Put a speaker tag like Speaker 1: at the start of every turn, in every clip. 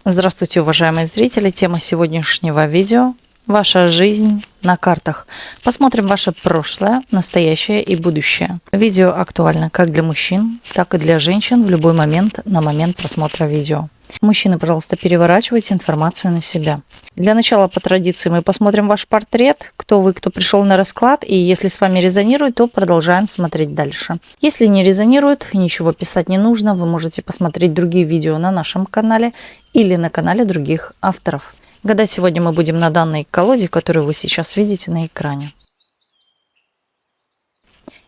Speaker 1: Здравствуйте, уважаемые зрители! Тема сегодняшнего видео – ваша жизнь на картах. Посмотрим ваше прошлое, настоящее и будущее. Видео актуально как для мужчин, так и для женщин в любой момент на момент просмотра видео. Мужчины, пожалуйста, переворачивайте информацию на себя. Для начала, по традиции, мы посмотрим ваш портрет, кто вы, кто пришел на расклад, и если с вами резонирует, то продолжаем смотреть дальше. Если не резонирует, ничего писать не нужно, вы можете посмотреть другие видео на нашем канале или на канале других авторов. Гадать сегодня мы будем на данной колоде, которую вы сейчас видите на экране.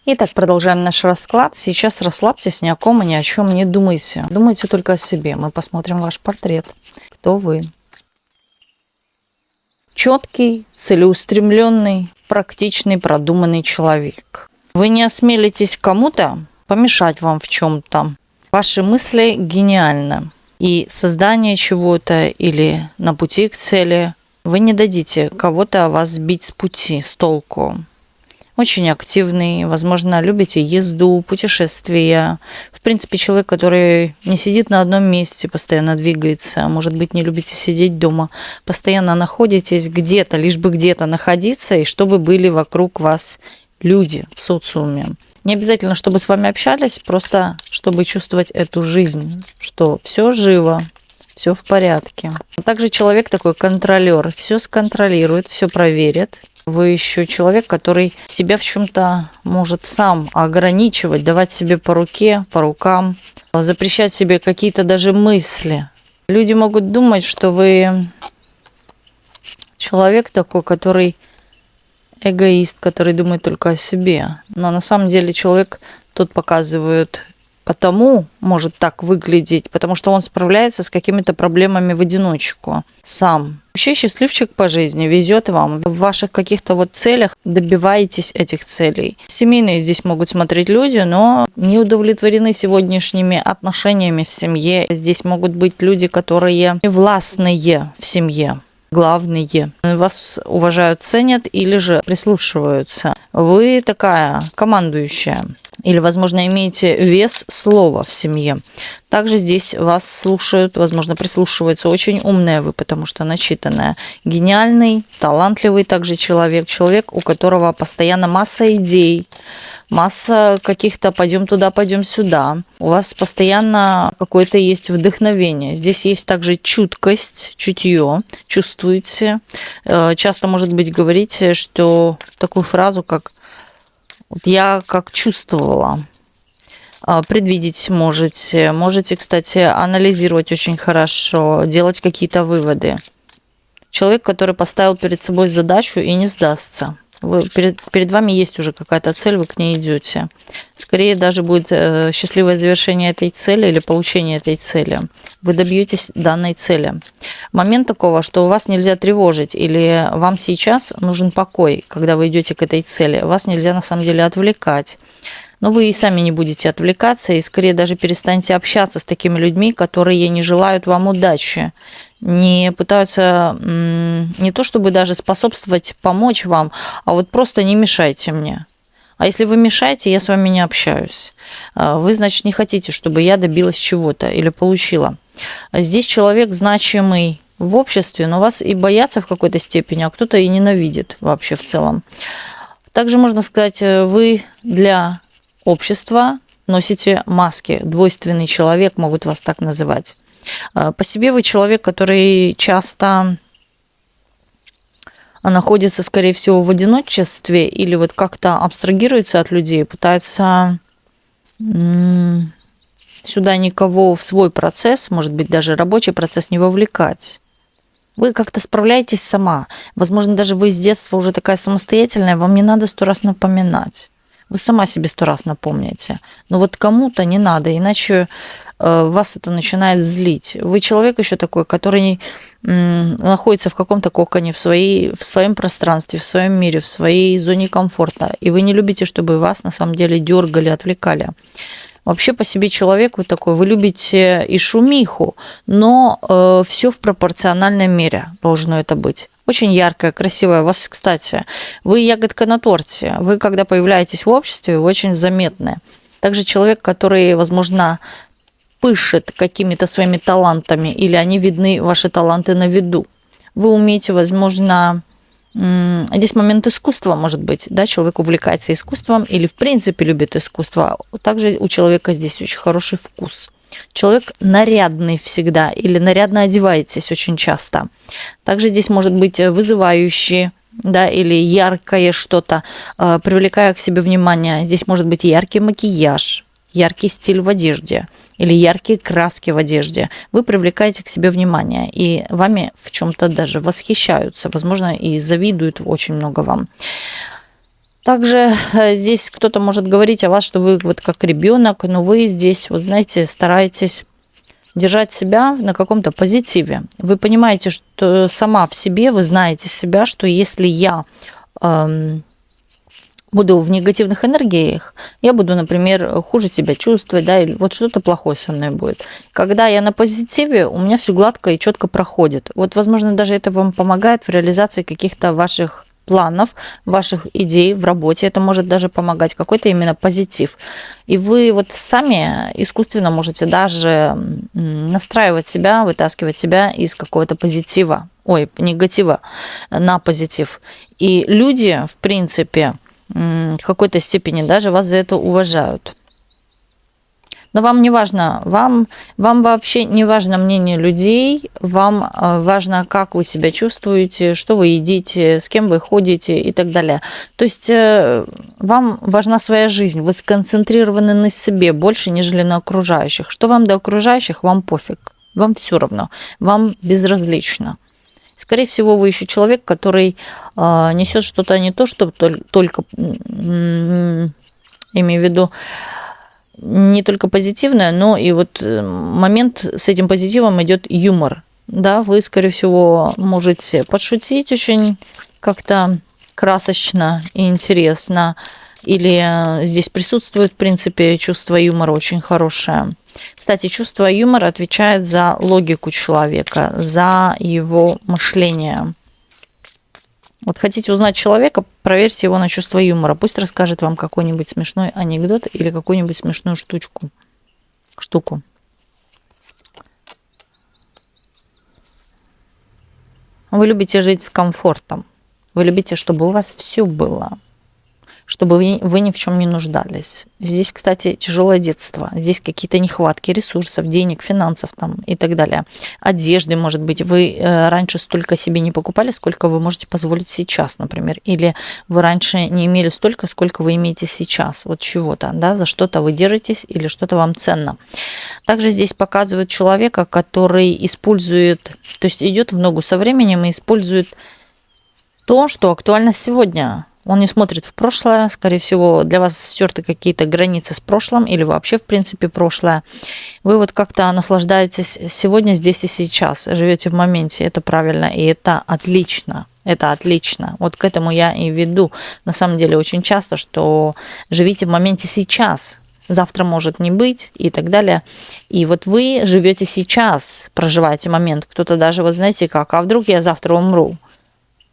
Speaker 1: Итак, продолжаем наш расклад. Сейчас расслабьтесь, ни о ком и ни о чем не думайте. Думайте только о себе. Мы посмотрим ваш портрет. Кто вы? Четкий, целеустремленный, практичный, продуманный человек. Вы не осмелитесь кому-то помешать вам в чем-то. Ваши мысли гениальны. И создание чего-то или на пути к цели вы не дадите кого-то вас сбить с пути, с толку. Очень активный, возможно, любите езду, путешествия. В принципе, человек, который не сидит на одном месте, постоянно двигается. Может быть, не любите сидеть дома. Постоянно находитесь где-то, лишь бы где-то находиться, и чтобы были вокруг вас люди в социуме. Не обязательно, чтобы с вами общались, просто чтобы чувствовать эту жизнь, что все живо, все в порядке. А также человек такой контролер, все сконтролирует, все проверит. Вы еще человек, который себя в чем-то может сам ограничивать, давать себе по руке, по рукам, запрещать себе какие-то даже мысли. Люди могут думать, что вы человек такой, который эгоист, который думает только о себе. Но на самом деле человек тот показывает, потому может так выглядеть, потому что он справляется с какими-то проблемами в одиночку сам. Вообще счастливчик по жизни, везет вам. В ваших каких-то целях добиваетесь этих целей. Семейные здесь могут смотреть люди, но не удовлетворены сегодняшними отношениями в семье. Здесь могут быть люди, которые властные в семье. Главные. Вас уважают, ценят или же прислушиваются. Вы такая командующая. Или, возможно, имеете вес слова в семье. Также здесь вас слушают, возможно, прислушиваются. Очень умная вы, потому что начитанная. Гениальный, талантливый также человек. Человек, у которого постоянно масса идей, масса каких-то пойдем туда, пойдем сюда. У вас постоянно какое-то есть вдохновение. Здесь есть также чуткость, чутье, чувствуете. Часто, может быть, говорите, что такую фразу, как «я как чувствовала». Предвидеть можете. Можете, кстати, анализировать очень хорошо, делать какие-то выводы. Человек, который поставил перед собой задачу и не сдастся. Перед вами есть уже какая-то цель, вы к ней идете. Скорее даже будет счастливое завершение этой цели или получение этой цели. Вы добьетесь данной цели. Момент такого, что вас нельзя тревожить или вам сейчас нужен покой, когда вы идете к этой цели. Вас нельзя на самом деле отвлекать. Но вы и сами не будете отвлекаться, и скорее даже перестаньте общаться с такими людьми, которые не желают вам удачи, не пытаются не то чтобы даже способствовать, помочь вам, а вот просто не мешайте мне. А если вы мешаете, я с вами не общаюсь. Вы, значит, не хотите, чтобы я добилась чего-то или получила. Здесь человек значимый в обществе, но вас и боятся в какой-то степени, а кто-то и ненавидит вообще в целом. Также можно сказать, вы для общества носите маски. Двойственный человек, могут вас так называть. По себе вы человек, который часто находится, скорее всего, в одиночестве или как-то абстрагируется от людей, пытается сюда никого в свой процесс, может быть, даже рабочий процесс не вовлекать. Вы как-то справляетесь сама. Возможно, даже вы с детства уже такая самостоятельная, вам не надо 100 раз напоминать. Вы сама себе 100 раз напомните. Но кому-то не надо, иначе вас это начинает злить. Вы человек еще такой, который находится в каком-то коконе, в своем пространстве, в своем мире, в своей зоне комфорта. И вы не любите, чтобы вас на самом деле дергали, отвлекали. Вообще по себе человек вы такой, вы любите и шумиху, но все в пропорциональной мере должно это быть. Очень яркая, красивая. Вас, кстати, вы ягодка на торте. Вы, когда появляетесь в обществе, вы очень заметны. Также человек, который, возможно, пышет какими-то своими талантами, или они видны, ваши таланты на виду. Вы умеете, возможно, здесь момент искусства может быть, да, человек увлекается искусством или в принципе любит искусство. Также у человека здесь очень хороший вкус. Человек нарядный всегда или нарядно одеваетесь очень часто. Также здесь может быть вызывающий, да, или яркое что-то, привлекая к себе внимание. Здесь может быть яркий макияж, яркий стиль в одежде или яркие краски в одежде. Вы привлекаете к себе внимание, и вами в чем-то даже восхищаются, возможно, и завидуют очень много вам. Также здесь кто-то может говорить о вас, что вы вот как ребенок, но вы здесь, вот знаете, стараетесь держать себя на каком-то позитиве. Вы понимаете, что сама в себе, вы знаете себя, что если я буду в негативных энергиях, я буду, например, хуже себя чувствовать, да, или вот что-то плохое со мной будет. Когда я на позитиве, у меня все гладко и четко проходит. Вот, возможно, даже это вам помогает в реализации каких-то ваших планов, ваших идей в работе. Это может даже помогать, какой-то именно позитив. И вы вот сами искусственно можете даже настраивать себя, вытаскивать себя из какого-то позитива, негатива на позитив. И люди, в принципе, в какой-то степени даже вас за это уважают. Но вам не важно, вам вообще не важно мнение людей, вам важно, как вы себя чувствуете, что вы едите, с кем вы ходите и так далее. То есть вам важна своя жизнь, вы сконцентрированы на себе больше, нежели на окружающих. Что вам до окружающих, вам пофиг, вам все равно, вам безразлично. Скорее всего, вы еще человек, который несет что-то не то, что только, имею в виду, не только позитивное, но и вот момент с этим позитивом идет юмор. Да, вы, скорее всего, можете подшутить очень как-то красочно и интересно, или здесь присутствует, в принципе, чувство юмора очень хорошее. Кстати, чувство юмора отвечает за логику человека, за его мышление. Вот хотите узнать человека, проверьте его на чувство юмора. Пусть расскажет вам какой-нибудь смешной анекдот или какую-нибудь смешную штуку. Вы любите жить с комфортом. Вы любите, чтобы у вас все было, чтобы вы ни в чем не нуждались. Здесь, кстати, тяжелое детство. Здесь какие-то нехватки ресурсов, денег, финансов там и так далее. Одежды, может быть. Вы раньше столько себе не покупали, сколько вы можете позволить сейчас, например. Или вы раньше не имели столько, сколько вы имеете сейчас. Вот чего-то, да, за что-то вы держитесь или что-то вам ценно. Также здесь показывают человека, который использует, то есть идет в ногу со временем и использует то, что актуально сегодня. Он не смотрит в прошлое, скорее всего, для вас стерты какие-то границы с прошлым или вообще, в принципе, прошлое. Вы вот как-то наслаждаетесь сегодня, здесь и сейчас, живете в моменте, это правильно, и это отлично. Это отлично. Вот к этому я и веду. На самом деле очень часто, что живите в моменте сейчас, завтра может не быть и так далее. И вот вы живете сейчас, проживаете момент. Кто-то даже, вот знаете как, а вдруг я завтра умру?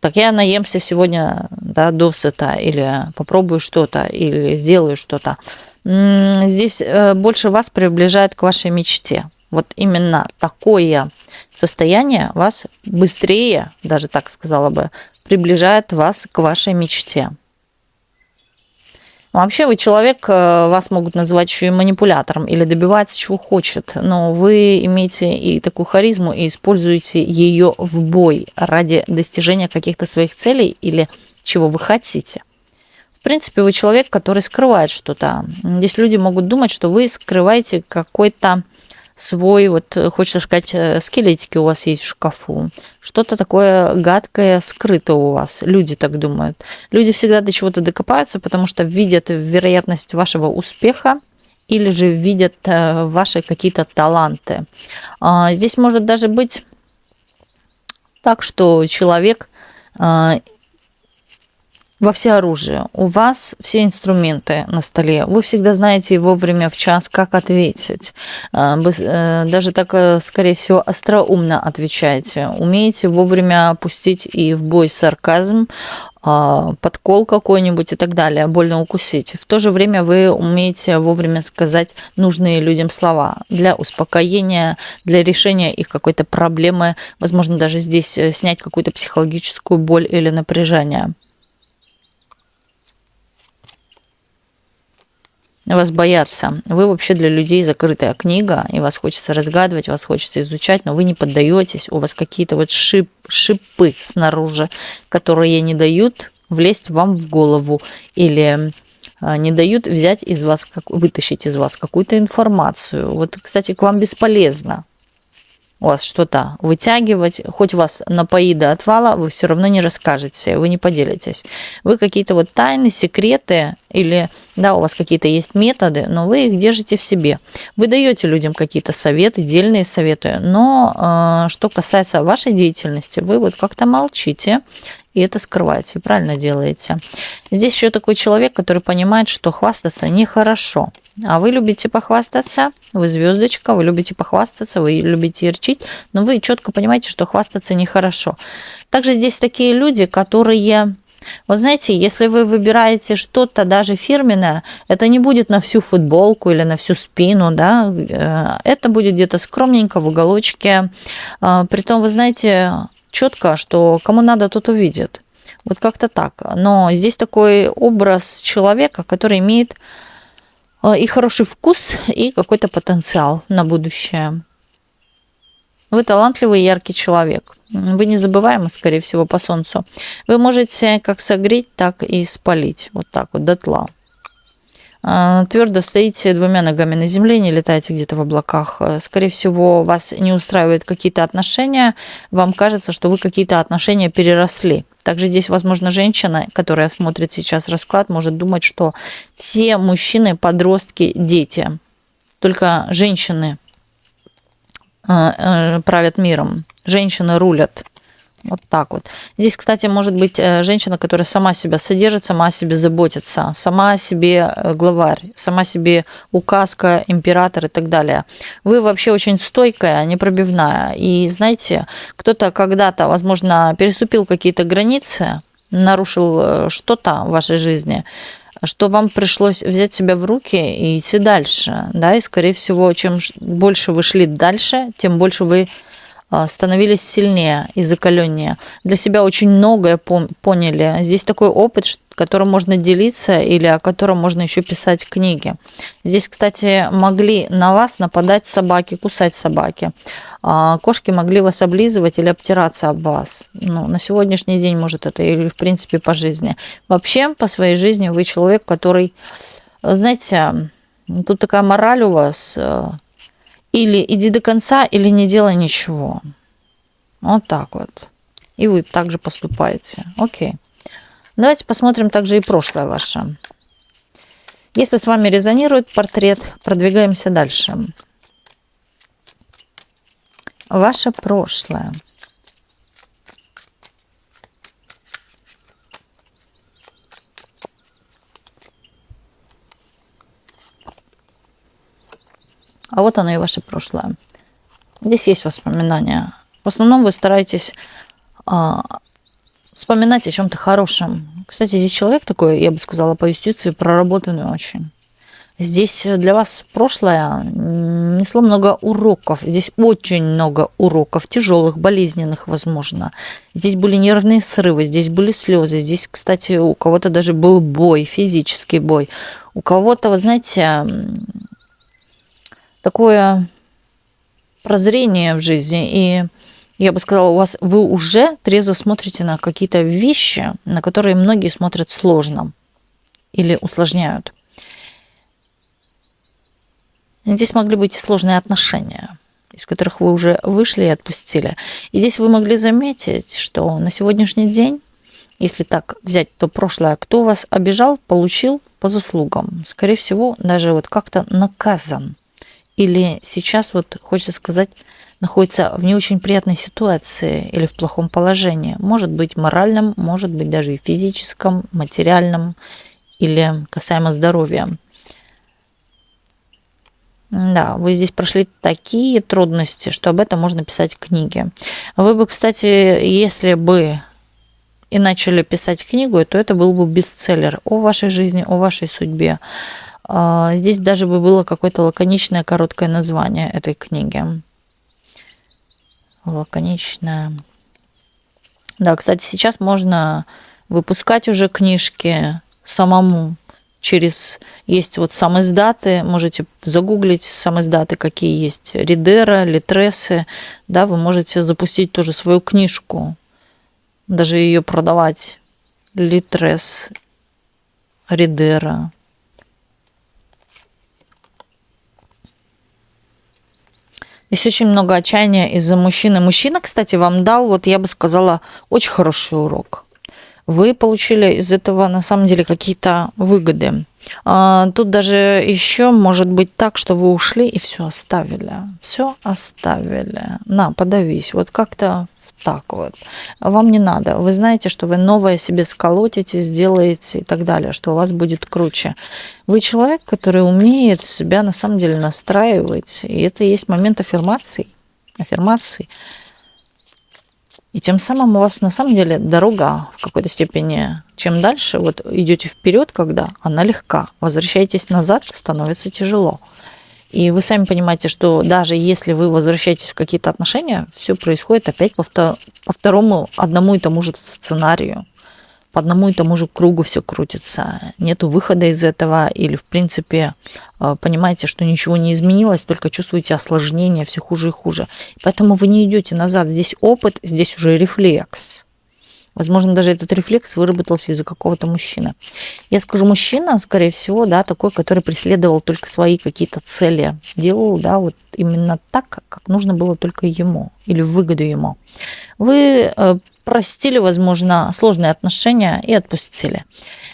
Speaker 1: Так я наемся сегодня, да, досыта, или попробую что-то, или сделаю что-то. Здесь больше вас приближает к вашей мечте. Вот именно такое состояние вас быстрее, даже так сказала бы, приближает вас к вашей мечте. Вообще вы человек, вас могут называть еще и манипулятором или добиваться чего хочет, но вы имеете и такую харизму и используете ее в бой ради достижения каких-то своих целей или чего вы хотите. В принципе, вы человек, который скрывает что-то. Здесь люди могут думать, что вы скрываете какой-то свой, вот хочется сказать, скелетики у вас есть в шкафу. Что-то такое гадкое скрыто у вас. Люди так думают. Люди всегда до чего-то докопаются, потому что видят вероятность вашего успеха или же видят ваши какие-то таланты. Здесь может даже быть так, что человек во всеоружии. У вас все инструменты на столе. Вы всегда знаете вовремя в час, как ответить. Даже так, скорее всего, остроумно отвечаете. Умеете вовремя пустить и в бой сарказм. подкол какой-нибудь и так далее, больно укусить. В то же время вы умеете вовремя сказать нужные людям слова для успокоения, для решения их какой-то проблемы, возможно, даже здесь снять какую-то психологическую боль или напряжение. Вас боятся. Вы вообще для людей закрытая книга, и вас хочется разгадывать, вас хочется изучать, но вы не поддаетесь. У вас какие-то вот шипы снаружи, которые не дают влезть вам в голову или не дают взять из вас, вытащить из вас какую-то информацию. Вот, кстати, к вам бесполезно у вас что-то вытягивать, хоть вас напои до отвала, вы все равно не расскажете, вы не поделитесь. Вы какие-то вот тайны, секреты или, да, у вас какие-то есть методы, но вы их держите в себе. Вы даете людям какие-то советы, дельные советы, но что касается вашей деятельности, вы вот как-то молчите, и это скрываете, и правильно делаете. Здесь еще такой человек, который понимает, что хвастаться нехорошо. А вы любите похвастаться, вы звездочка, вы любите похвастаться, вы любите ярчить, но вы четко понимаете, что хвастаться нехорошо. Также здесь такие люди, которые... Вот знаете, если вы выбираете что-то даже фирменное, это не будет на всю футболку или на всю спину, да, это будет где-то скромненько в уголочке. Притом, вы знаете, четко, что кому надо, тот увидит. Вот как-то так. Но здесь такой образ человека, который имеет и хороший вкус, и какой-то потенциал на будущее. Вы талантливый, яркий человек. Вы незабываемы, скорее всего, по солнцу. Вы можете как согреть, так и спалить. Вот так вот, дотла. Твердо стоите двумя ногами на земле, не летаете где-то в облаках. Скорее всего, вас не устраивают какие-то отношения. Вам кажется, что вы какие-то отношения переросли. Также здесь, возможно, женщина, которая смотрит сейчас расклад, может думать, что все мужчины, подростки, дети. Только женщины правят миром. Женщины рулят. Вот так вот. Здесь, кстати, может быть женщина, которая сама себя содержит, сама о себе заботится, сама о себе главарь, сама себе указка, император и так далее. Вы вообще очень стойкая, непробивная. И знаете, кто-то когда-то, возможно, переступил какие-то границы, нарушил что-то в вашей жизни, что вам пришлось взять себя в руки и идти дальше. Да? И, скорее всего, чем больше вы шли дальше, тем больше вы становились сильнее и закаленнее. Для себя очень многое поняли. Здесь такой опыт, которым можно делиться или о котором можно еще писать книги. Здесь, кстати, могли на вас нападать собаки, кусать собаки. Кошки могли вас облизывать или обтираться об вас. Ну, на сегодняшний день, может, это или, в принципе, по жизни. Вообще, по своей жизни вы человек, который, знаете, тут такая мораль у вас... Или иди до конца, или не делай ничего. Вот так вот. И вы также поступаете. Окей. Давайте посмотрим также и прошлое ваше. Если с вами резонирует портрет, продвигаемся дальше. Ваше прошлое. А вот оно и ваше прошлое. Здесь есть воспоминания. В основном вы стараетесь вспоминать о чем-то хорошем. Кстати, здесь человек такой, я бы сказала, по юстиции проработанный очень. Здесь для вас прошлое несло много уроков. Здесь очень много уроков, тяжелых, болезненных, возможно. Здесь были нервные срывы, здесь были слезы. Здесь, кстати, у кого-то даже был бой, физический бой. У кого-то, вот знаете... такое прозрение в жизни, и я бы сказала, вы уже трезво смотрите на какие-то вещи, на которые многие смотрят сложно или усложняют. Здесь могли быть и сложные отношения, из которых вы уже вышли и отпустили. И здесь вы могли заметить, что на сегодняшний день, если так взять то прошлое, кто вас обижал, получил по заслугам. Скорее всего, даже вот как-то наказан. Или сейчас, вот хочется сказать, находится в не очень приятной ситуации или в плохом положении. Может быть моральном, может быть даже и физическом, материальном или касаемо здоровья. Да, вы здесь прошли такие трудности, что об этом можно писать книги. Вы бы, кстати, если бы и начали писать книгу, то это был бы бестселлер о вашей жизни, о вашей судьбе. Здесь даже бы было какое-то лаконичное короткое название этой книги. Лаконичное. Да, кстати, сейчас можно выпускать уже книжки самому. Есть вот самиздаты, можете загуглить самиздаты, какие есть, Ридера, Литресы, да, вы можете запустить тоже свою книжку, даже ее продавать, Литрес, Ридера. Здесь очень много отчаяния из-за мужчины. Мужчина, кстати, вам дал, вот я бы сказала, очень хороший урок. Вы получили из этого на самом деле какие-то выгоды. Тут даже еще может быть так, что вы ушли и все оставили. Все оставили. На, подавись. Вот как-то так вот. Вам не надо. Вы знаете, что вы новое себе сколотите, сделаете и так далее, что у вас будет круче. Вы человек, который умеет себя на самом деле настраивать. И это и есть момент аффирмаций. И тем самым у вас на самом деле дорога в какой-то степени, чем дальше вот идете вперед, когда она легка, возвращаетесь назад, становится тяжело. И вы сами понимаете, что даже если вы возвращаетесь в какие-то отношения, все происходит опять по второму, одному и тому же сценарию. По одному и тому же кругу все крутится. Нету выхода из этого, или, в принципе, понимаете, что ничего не изменилось, только чувствуете осложнение, все хуже и хуже. Поэтому вы не идете назад. Здесь опыт, здесь уже рефлекс. Возможно, даже этот рефлекс выработался из-за какого-то мужчины. Я скажу, мужчина, скорее всего, да, такой, который преследовал только свои какие-то цели. Делал, да, вот именно так, как нужно было только ему, или в выгоду ему. Вы простили, возможно, сложные отношения и отпустили.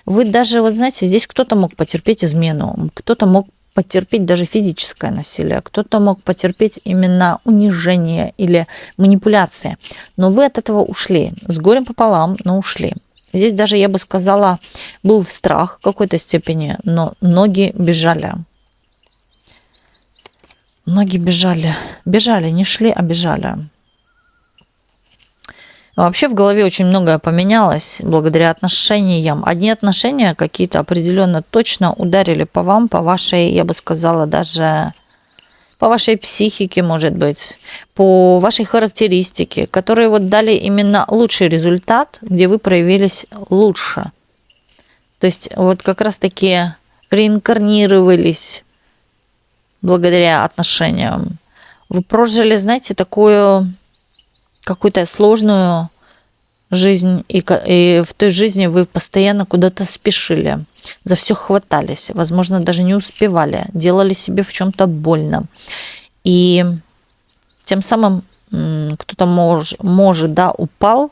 Speaker 1: Вы даже, вот знаете, здесь кто-то мог потерпеть измену, кто-то мог потерпеть даже физическое насилие, кто-то мог потерпеть именно унижение или манипуляции. Но вы от этого ушли, с горем пополам, но ушли. Здесь даже, я бы сказала, был страх в какой-то степени, но ноги бежали. Ноги бежали. Бежали, не шли, а бежали. Вообще в голове очень многое поменялось благодаря отношениям. Одни отношения какие-то определенно точно ударили по вам, по вашей, я бы сказала, даже по вашей психике, может быть, по вашей характеристике, которые вот дали именно лучший результат, где вы проявились лучше. То есть вот как раз-таки реинкарнировались благодаря отношениям. Вы прожили, знаете, такую какую-то сложную жизнь, и в той жизни вы постоянно куда-то спешили, за все хватались, возможно, даже не успевали, делали себе в чем-то больно. И тем самым кто-то может, да, упал,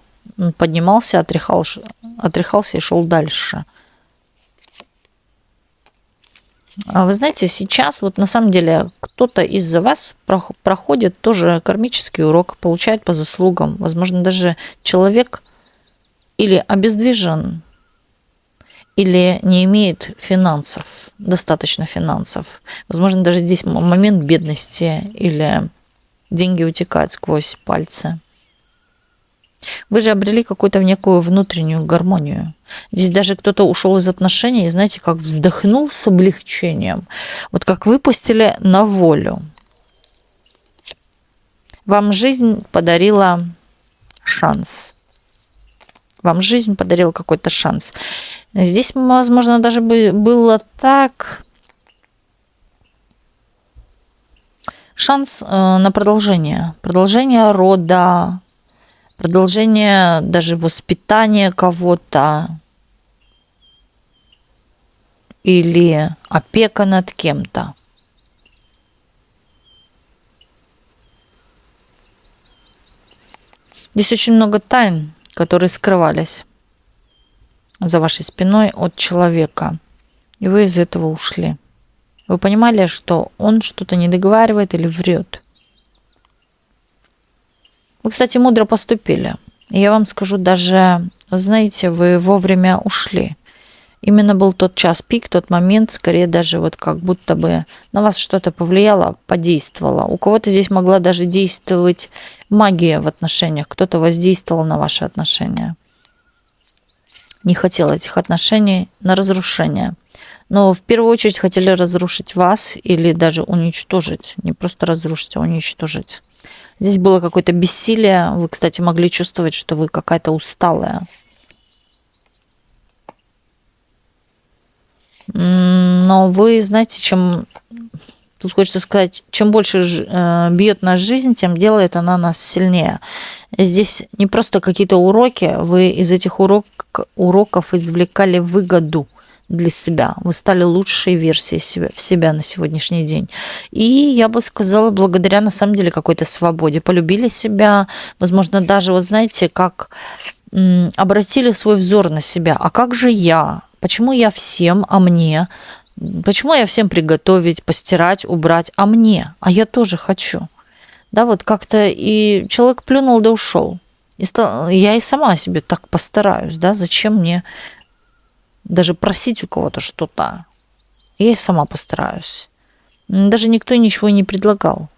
Speaker 1: поднимался, отряхался и шел дальше. А вы знаете, сейчас вот на самом деле кто-то из-за вас проходит тоже кармический урок, получает по заслугам. Возможно, даже человек или обездвижен, или не имеет финансов, достаточно финансов. Возможно, даже здесь момент бедности или деньги утекают сквозь пальцы. Вы же обрели какую-то некую внутреннюю гармонию. Здесь даже кто-то ушел из отношений и, знаете, как вздохнул с облегчением. Вот как выпустили на волю. Вам жизнь подарила шанс. Вам жизнь подарила какой-то шанс. Здесь, возможно, даже было так. Шанс на продолжение. Продолжение рода. Продолжение даже воспитания кого-то или опека над кем-то. Здесь очень много тайн, которые скрывались за вашей спиной от человека, и вы из этого ушли. Вы понимали, что он что-то не договаривает или врет. Вы, кстати, мудро поступили. И я вам скажу, даже, знаете, вы вовремя ушли. Именно был тот час пик, тот момент, скорее даже вот как будто бы на вас что-то повлияло, подействовало. У кого-то здесь могла даже действовать магия в отношениях, кто-то воздействовал на ваши отношения. не хотел этих отношений на разрушение. Но в первую очередь хотели разрушить вас или даже уничтожить. Не просто разрушить, а уничтожить. Здесь было какое-то бессилие. Вы, кстати, могли чувствовать, что вы какая-то усталая. Но вы знаете, чем... Тут хочется сказать, чем больше бьет нас жизнь, тем делает она нас сильнее. Здесь не просто какие-то уроки, вы из этих уроков извлекали выгоду для себя. Вы стали лучшей версией себя на сегодняшний день. И я бы сказала, благодаря на самом деле какой-то свободе. Полюбили себя, возможно, даже, вот знаете, как обратили свой взор на себя. А как же я? Почему я всем, а мне? Почему я всем приготовить, постирать, убрать, а мне? А я тоже хочу. Да, вот как-то и человек плюнул да ушел. Я и сама себе так постараюсь, да, зачем мне даже просить у кого-то что-то? Я и сама постараюсь. Даже никто ничего не предлагал.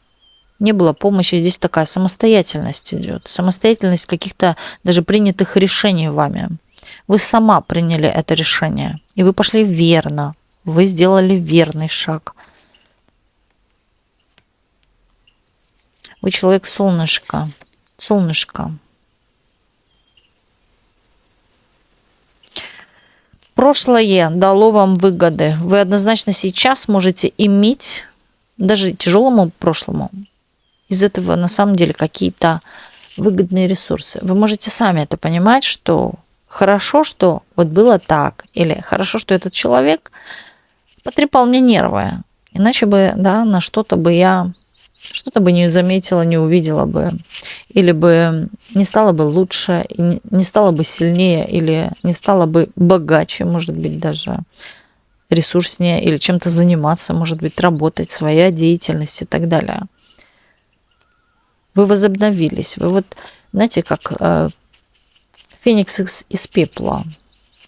Speaker 1: Не было помощи, здесь такая самостоятельность идет. Самостоятельность каких-то даже принятых решений вами. Вы сама приняли это решение, и вы пошли верно. Вы сделали верный шаг. Вы человек-солнышко. Солнышко. Прошлое дало вам выгоды. Вы однозначно сейчас можете иметь, даже тяжелому прошлому, из этого на самом деле какие-то выгодные ресурсы. Вы можете сами это понимать, что хорошо, что вот было так, или хорошо, что этот человек потрепал мне нервы. Иначе бы, да, на что-то бы я что-то бы не заметила, не увидела бы. Или бы не стала бы лучше, не стала бы сильнее, или не стала бы богаче, может быть, даже ресурснее, или чем-то заниматься, может быть, работать, своя деятельность и так далее. Вы возобновились. Вы вот, знаете, как феникс из пепла.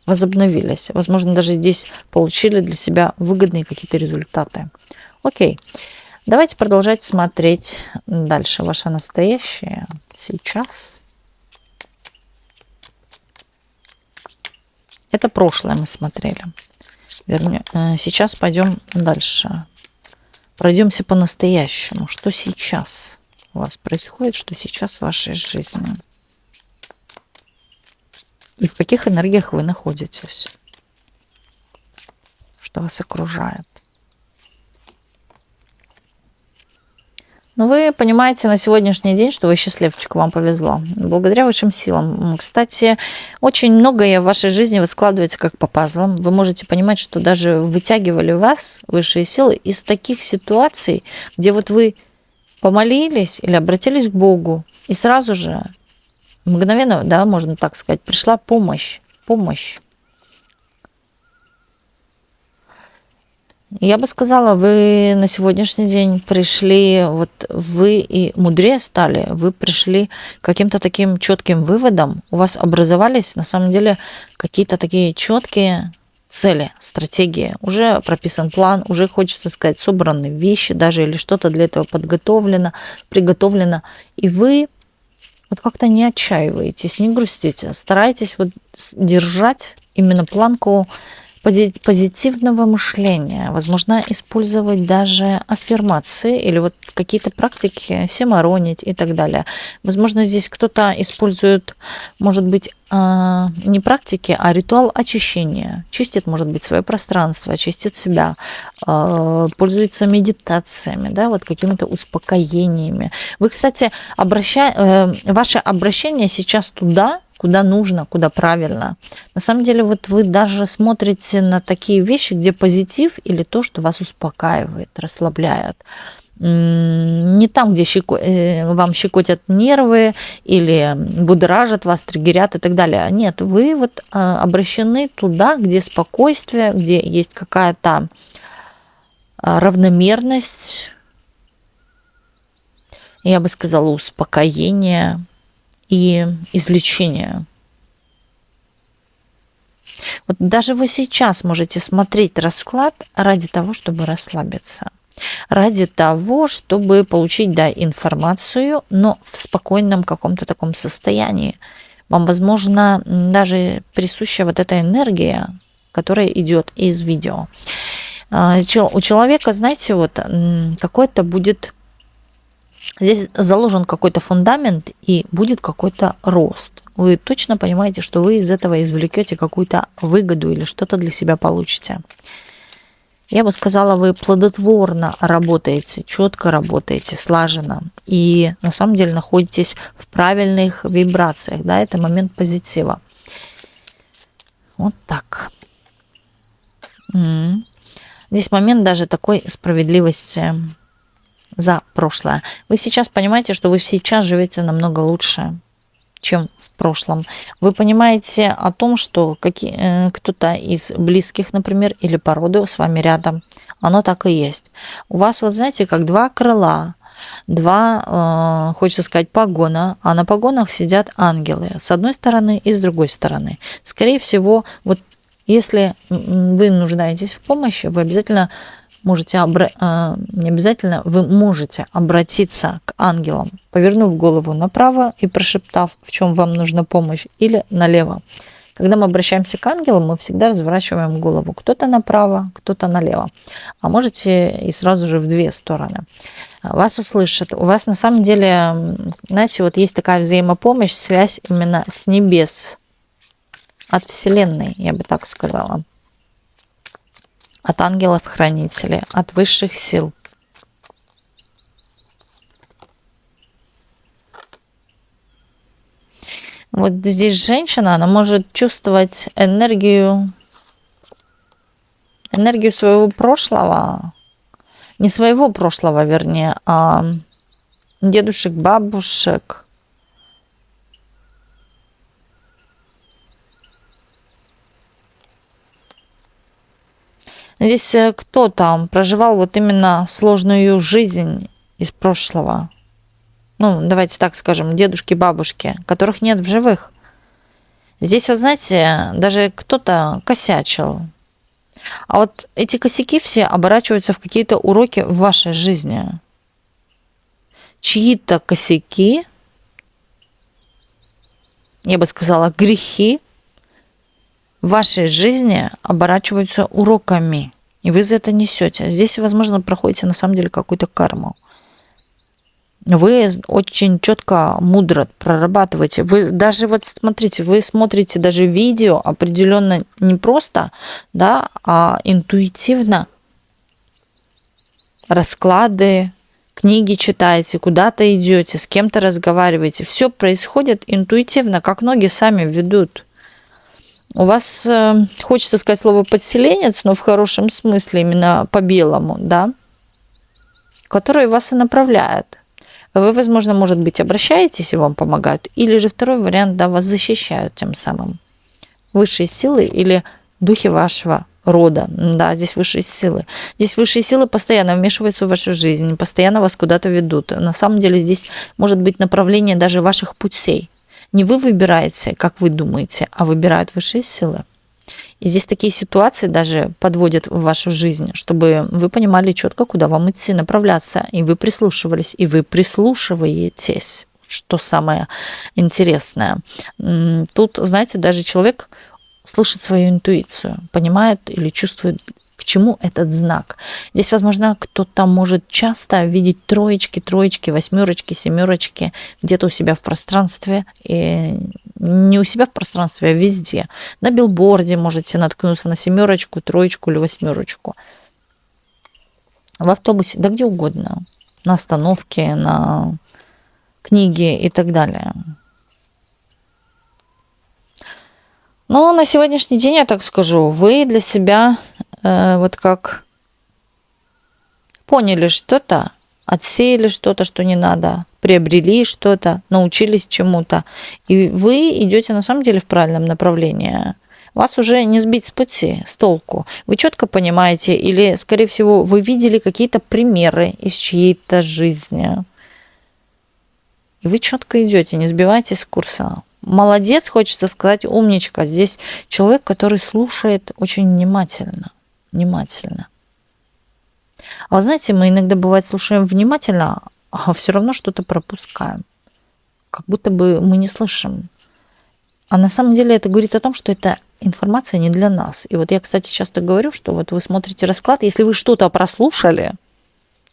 Speaker 1: Возобновились. Возможно, даже здесь получили для себя выгодные какие-то результаты. Окей. Давайте продолжать смотреть дальше ваше настоящее сейчас. Это прошлое мы смотрели. Сейчас пойдем дальше. Пройдемся по настоящему. Что сейчас у вас происходит, что сейчас в вашей жизни? И в каких энергиях вы находитесь? Что вас окружает? Но вы понимаете на сегодняшний день, что вы счастливчик, вам повезло. Благодаря высшим силам. Кстати, очень многое в вашей жизни вот складывается как по пазлам. Вы можете понимать, что даже вытягивали вас высшие силы из таких ситуаций, где вот вы помолились или обратились к Богу, и сразу же, мгновенно, да, можно так сказать, пришла помощь. Я бы сказала, вы на сегодняшний день пришли, вот вы и мудрее стали, вы пришли к каким-то таким четким выводам, у вас образовались на самом деле какие-то такие четкие цели, стратегии, уже прописан план, уже, хочется сказать, собраны вещи даже или что-то для этого подготовлено, приготовлено, и вы вот как-то не отчаиваетесь, не грустите, старайтесь вот держать именно планку позитивного мышления, возможно, использовать даже аффирмации или вот какие-то практики, симаронить и так далее. Возможно, здесь кто-то использует, может быть, не практики, а ритуал очищения. Чистит, может быть, свое пространство, чистит себя, пользуется медитациями, да, вот какими-то успокоениями. Вы, кстати, ваше обращение сейчас туда, куда нужно, куда правильно. На самом деле, вот вы даже смотрите на такие вещи, где позитив или то, что вас успокаивает, расслабляет. Не там, где вам щекотят нервы или будоражат вас, триггерят и так далее. Нет, вы вот обращены туда, где спокойствие, где есть какая-то равномерность, я бы сказала, успокоение и излечение. Вот даже вы сейчас можете смотреть расклад ради того, чтобы расслабиться, ради того, чтобы получить, да, информацию, но в спокойном каком-то таком состоянии. Вам, возможно, даже присуща вот эта энергия, которая идет из видео. У человека, знаете, вот какой-то будет, здесь заложен какой-то фундамент и будет какой-то рост. Вы точно понимаете, что вы из этого извлекете какую-то выгоду или что-то для себя получите. Я бы сказала, вы плодотворно работаете, четко работаете, слаженно. И на самом деле находитесь в правильных вибрациях. Да, это момент позитива. Вот так. Здесь момент даже такой справедливости за прошлое. Вы сейчас понимаете, что вы сейчас живете намного лучше, чем в прошлом. Вы понимаете о том, что кто-то из близких, например, или по роду с вами рядом, оно так и есть. У вас, вот знаете, как два крыла, два, хочется сказать, погона, а на погонах сидят ангелы с одной стороны и с другой стороны. Скорее всего, вот если вы нуждаетесь в помощи, вы обязательно можете, не обязательно, вы можете обратиться к ангелам, повернув голову направо и прошептав, в чем вам нужна помощь, или налево. Когда мы обращаемся к ангелам, мы всегда разворачиваем голову. Кто-то направо, кто-то налево. А можете и сразу же в две стороны. Вас услышат. У вас на самом деле, знаете, вот есть такая взаимопомощь, связь именно с небес, от Вселенной, я бы так сказала. От ангелов-хранителей, от высших сил. Вот здесь женщина, она может чувствовать энергию своего прошлого, не своего прошлого, вернее, а дедушек, бабушек. Здесь кто-то проживал вот именно сложную жизнь из прошлого. Ну, давайте так скажем, дедушки, бабушки, которых нет в живых. Здесь, вот знаете, даже кто-то косячил. А вот эти косяки все оборачиваются в какие-то уроки в вашей жизни. Чьи-то косяки, я бы сказала, грехи в вашей жизни оборачиваются уроками, и вы за это несете. Здесь, возможно, проходите на самом деле какую-то карму. Вы очень четко, мудро прорабатываете. Вы даже вот смотрите, вы смотрите даже видео определенно не просто, да, а интуитивно. Расклады, книги читаете, куда-то идете, с кем-то разговариваете. Все происходит интуитивно, как ноги сами ведут. У вас, хочется сказать слово подселенец, но в хорошем смысле, именно по-белому, да, который вас и направляет. Вы, возможно, может быть, обращаетесь и вам помогают, или же второй вариант, да, вас защищают тем самым. Высшие силы или духи вашего рода, да, здесь высшие силы. Здесь высшие силы постоянно вмешиваются в вашу жизнь, постоянно вас куда-то ведут. На самом деле здесь может быть направление даже ваших путей. Не вы выбираете, как вы думаете, а выбирают высшие силы. И здесь такие ситуации даже подводят в вашу жизнь, чтобы вы понимали четко, куда вам идти, направляться, и вы прислушивались, и вы прислушиваетесь, что самое интересное. Тут, знаете, даже человек слышит свою интуицию, понимает или чувствует, к чему этот знак. Здесь, возможно, кто-то может часто видеть троечки, восьмерочки, семерочки где-то у себя в пространстве, и не у себя в пространстве, а везде. На билборде можете наткнуться на семерочку, троечку или восьмерочку. В автобусе, да где угодно. На остановке, на книге и так далее. Но на сегодняшний день, я так скажу, вы для себя вот как поняли что-то, отсеяли что-то, что не надо, приобрели что-то, научились чему-то, и вы идете на самом деле в правильном направлении. Вас уже не сбить с пути, с толку. Вы четко понимаете, или, скорее всего, вы видели какие-то примеры из чьей-то жизни. И вы четко идете, не сбивайтесь с курса. Молодец, хочется сказать, умничка. Здесь человек, который слушает очень внимательно. А вы знаете, мы иногда, бывает, слушаем внимательно, а все равно что-то пропускаем. Как будто бы мы не слышим. А на самом деле это говорит о том, что эта информация не для нас. И вот я, кстати, часто говорю, что вот вы смотрите расклад, если вы что-то прослушали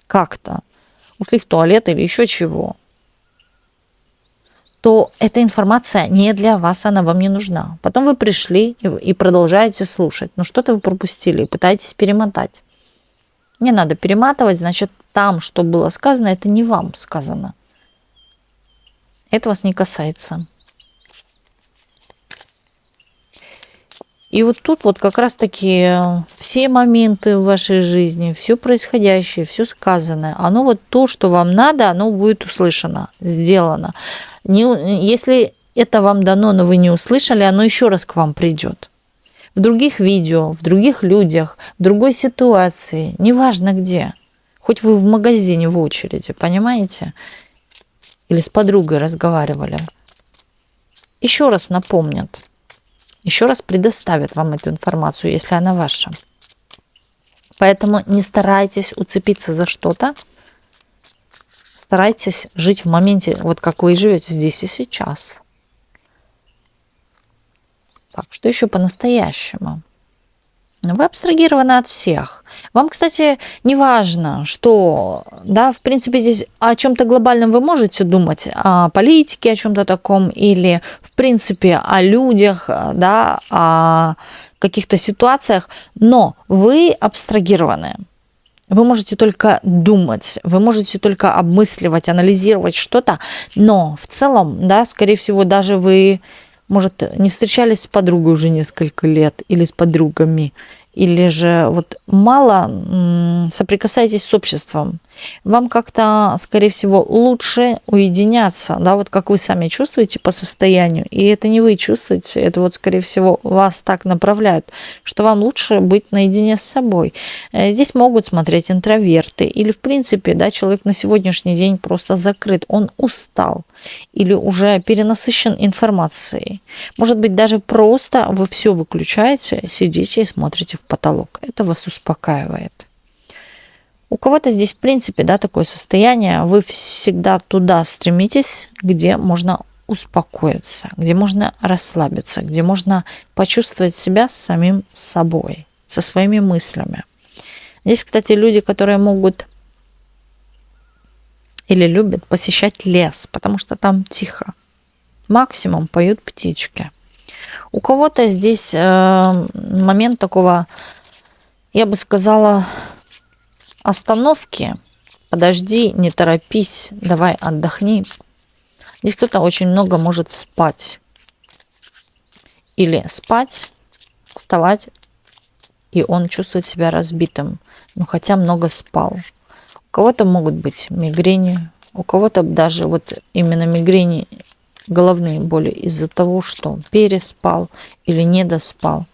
Speaker 1: как-то, ушли в туалет или еще чего, то эта информация не для вас, она вам не нужна. Потом вы пришли и продолжаете слушать, но что-то вы пропустили и пытаетесь перемотать. Не надо перематывать, значит, там, что было сказано, это не вам сказано. Это вас не касается. И вот тут вот как раз-таки все моменты в вашей жизни, все происходящее, все сказанное, оно вот то, что вам надо, оно будет услышано, сделано. Если это вам дано, но вы не услышали, оно еще раз к вам придет. В других видео, в других людях, в другой ситуации, неважно где. Хоть вы в магазине в очереди, понимаете? Или с подругой разговаривали. Еще раз напомнят. Еще раз предоставят вам эту информацию, если она ваша. Поэтому не старайтесь уцепиться за что-то. Старайтесь жить в моменте, вот как вы и живете здесь и сейчас. Так, что еще по-настоящему? Вы абстрагированы от всех. Вам, кстати, не важно, что, да, в принципе, здесь о чем-то глобальном вы можете думать, о политике, о чем-то таком, или, в принципе, о людях, да, о каких-то ситуациях, но вы абстрагированы. Вы можете только думать, вы можете только обмысливать, анализировать что-то, но в целом, да, скорее всего, даже вы, может, не встречались с подругой уже несколько лет или с подругами, или же вот мало соприкасаетесь с обществом. Вам как-то, скорее всего, лучше уединяться, да, вот как вы сами чувствуете по состоянию, и это не вы чувствуете, это вот, скорее всего, вас так направляют, что вам лучше быть наедине с собой. Здесь могут смотреть интроверты, или, в принципе, да, человек на сегодняшний день просто закрыт, он устал, или уже перенасыщен информацией. Может быть, даже просто вы все выключаете, сидите и смотрите в потолок. Это вас успокаивает. У кого-то здесь, в принципе, да, такое состояние, вы всегда туда стремитесь, где можно успокоиться, где можно расслабиться, где можно почувствовать себя самим собой, со своими мыслями. Здесь, кстати, люди, которые могут или любят посещать лес, потому что там тихо. Максимум поют птички. У кого-то здесь момент такого, я бы сказала, остановки. Подожди, не торопись, давай отдохни. Здесь кто-то очень много может спать. Или спать, вставать, и он чувствует себя разбитым, но хотя много спал. У кого-то могут быть мигрени, у кого-то даже вот именно мигрени, головные боли из-за того, что переспал или недоспал.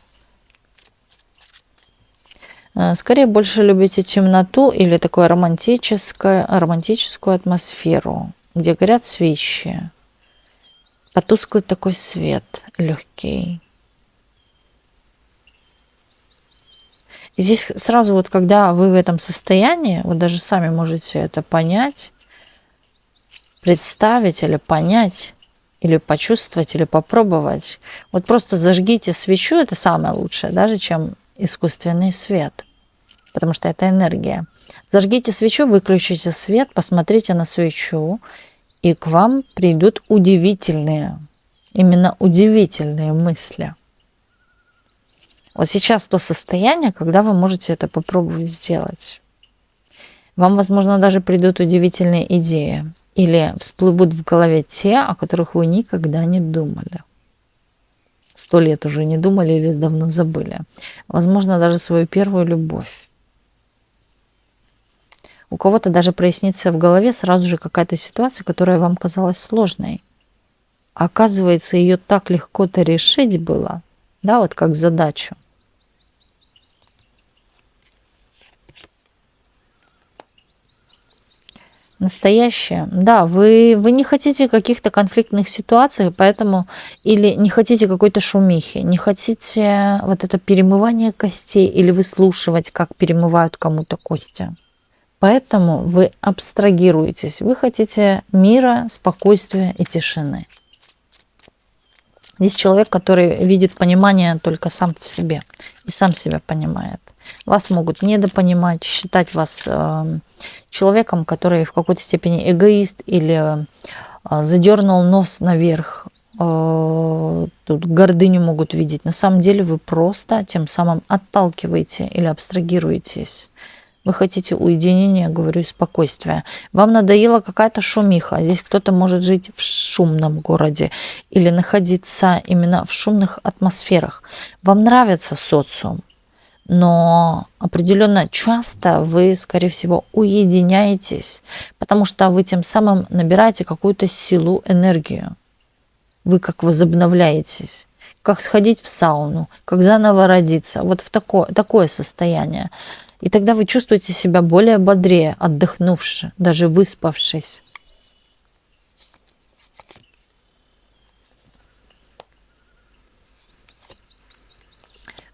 Speaker 1: Скорее больше любите темноту или такую романтическую атмосферу, где горят свечи, потусклый такой свет легкий. И здесь сразу вот, когда вы в этом состоянии, вот даже сами можете это понять, представить или понять, или почувствовать, или попробовать. Вот просто зажгите свечу, это самое лучшее, даже чем искусственный свет, потому что это энергия. Зажгите свечу, выключите свет, посмотрите на свечу, и к вам придут удивительные, именно удивительные мысли. Вот сейчас то состояние, когда вы можете это попробовать сделать. Вам, возможно, даже придут удивительные идеи. Или всплывут в голове те, о которых вы никогда не думали. 100 лет уже не думали или давно забыли. Возможно, даже свою первую любовь. У кого-то даже прояснится в голове сразу же какая-то ситуация, которая вам казалась сложной. Оказывается, ее так легко-то решить было, да, вот как задачу. Настоящее. Да, вы не хотите каких-то конфликтных ситуаций, поэтому или не хотите какой-то шумихи, не хотите вот это перемывание костей или выслушивать, как перемывают кому-то кости. Поэтому вы абстрагируетесь. Вы хотите мира, спокойствия и тишины. Здесь человек, который видит понимание только сам в себе и сам себя понимает. Вас могут недопонимать, считать вас человеком, который в какой-то степени эгоист или задернул нос наверх. Тут гордыню могут видеть. На самом деле вы просто тем самым отталкиваете или абстрагируетесь. Вы хотите уединения, говорю, и спокойствия. Вам надоела какая-то шумиха. Здесь кто-то может жить в шумном городе или находиться именно в шумных атмосферах. Вам нравится социум, но определенно часто вы, скорее всего, уединяетесь, потому что вы тем самым набираете какую-то силу, энергию. Вы как возобновляетесь, как сходить в сауну, как заново родиться. Вот в такое состояние. И тогда вы чувствуете себя более бодрее, отдохнувши, даже выспавшись.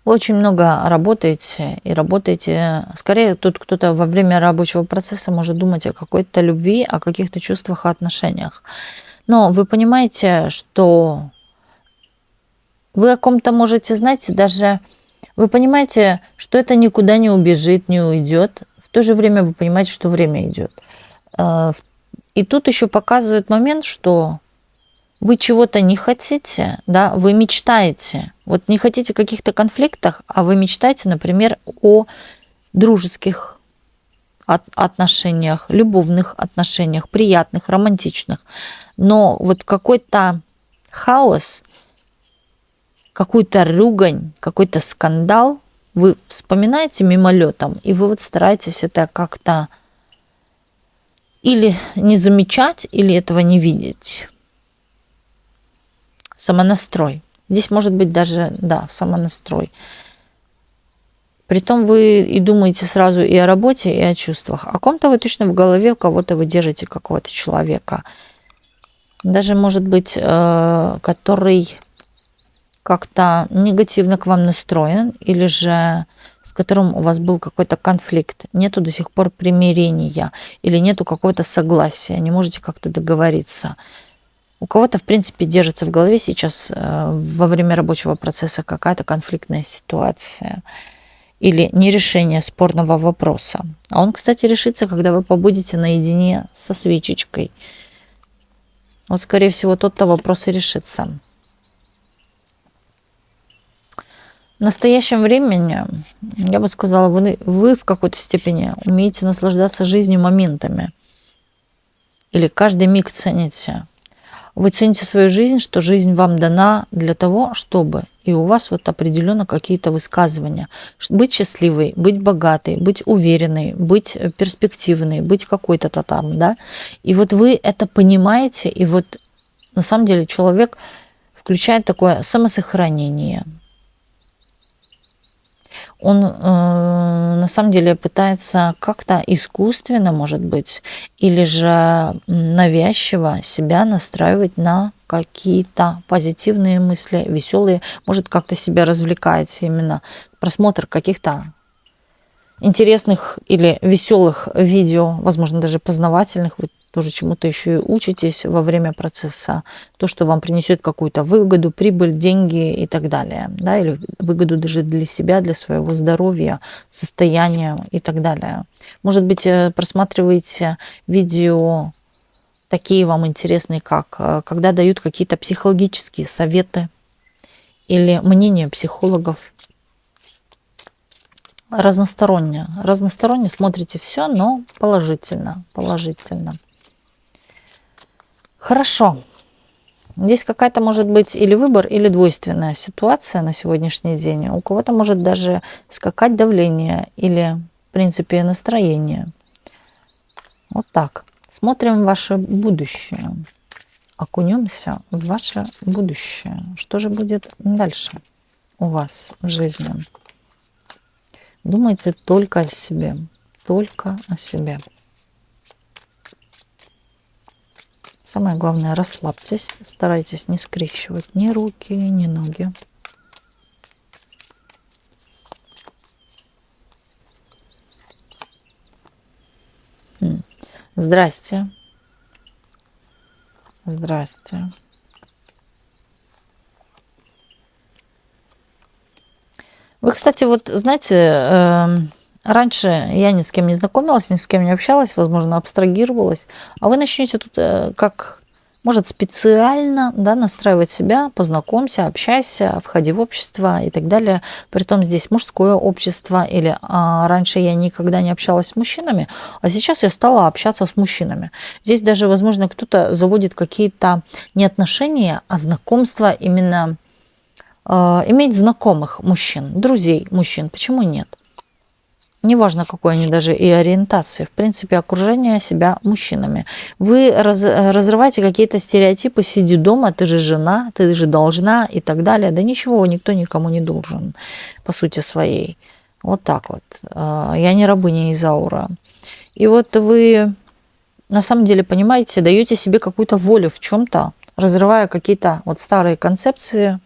Speaker 1: Вы очень много работаете, и работаете... Скорее, тут кто-то во время рабочего процесса может думать о какой-то любви, о каких-то чувствах и отношениях. Но вы понимаете, что вы о ком-то можете, знаете, даже... Вы понимаете, что это никуда не убежит, не уйдет. В то же время вы понимаете, что время идет. И тут еще показывает момент, что вы чего-то не хотите, да, вы мечтаете. Вот не хотите каких-то конфликтов, а вы мечтаете, например, о дружеских отношениях, любовных отношениях, приятных, романтичных. Но вот какой-то хаос, какую-то ругань, какой-то скандал вы вспоминаете мимолетом, и вы вот стараетесь это как-то или не замечать, или этого не видеть. Самонастрой. Здесь может быть даже, да, самонастрой. Притом вы и думаете сразу и о работе, и о чувствах. О ком-то вы точно в голове, у кого-то вы держите какого-то человека. Даже, может быть, который как-то негативно к вам настроен, или же с которым у вас был какой-то конфликт. Нету до сих пор примирения, или нету какого-то согласия, не можете как-то договориться. У кого-то, в принципе, держится в голове сейчас во время рабочего процесса какая-то конфликтная ситуация или нерешение спорного вопроса. А он, кстати, решится, когда вы побудете наедине со свечечкой. Вот, скорее всего, тот-то вопрос и решится. В настоящем времени, я бы сказала, вы в какой-то степени умеете наслаждаться жизнью моментами. Или каждый миг цените. Вы цените свою жизнь, что жизнь вам дана для того, чтобы, и у вас вот определенно какие-то высказывания. Быть счастливой, быть богатой, быть уверенной, быть перспективной, быть какой-то там, да. И вот вы это понимаете, и вот на самом деле человек включает такое самосохранение. Он на самом деле пытается как-то искусственно, может быть, или же навязчиво себя настраивать на какие-то позитивные мысли, веселые, может как-то себя развлекать именно просмотр каких-то интересных или веселых видео, возможно, даже познавательных. Вы тоже чему-то еще и учитесь во время процесса. То, что вам принесет какую-то выгоду, прибыль, деньги и так далее. Да, или выгоду даже для себя, для своего здоровья, состояния и так далее. Может быть, просматриваете видео такие вам интересные, как когда дают какие-то психологические советы или мнения психологов. Разносторонне. Разносторонне смотрите все, но положительно. Положительно. Хорошо. Здесь какая-то может быть или выбор, или двойственная ситуация на сегодняшний день. У кого-то может даже скакать давление или, в принципе, настроение. Вот так. Смотрим ваше будущее. Окунемся в ваше будущее. Что же будет дальше у вас в жизни? Думайте только о себе. Только о себе. Самое главное, расслабьтесь. Старайтесь не скрещивать ни руки, ни ноги. Здрасте. Здрасте. Вы, кстати, вот знаете, раньше я ни с кем не знакомилась, ни с кем не общалась, возможно, абстрагировалась, а вы начнете тут как, может, специально, да, настраивать себя, познакомься, общайся, входи в общество и так далее. Притом здесь мужское общество, или раньше я никогда не общалась с мужчинами, а сейчас я стала общаться с мужчинами. Здесь даже, возможно, кто-то заводит какие-то не отношения, а знакомства именно иметь знакомых мужчин, друзей мужчин. Почему нет? Неважно, какой они даже и ориентации. В принципе, окружение себя мужчинами. Вы разрываете какие-то стереотипы, сиди дома, ты же жена, ты же должна и так далее. Да ничего, никто никому не должен, по сути своей. Вот так вот. Я не рабыня Изаура. И вот вы на самом деле, понимаете, даете себе какую-то волю в чем-то, разрывая какие-то вот старые концепции,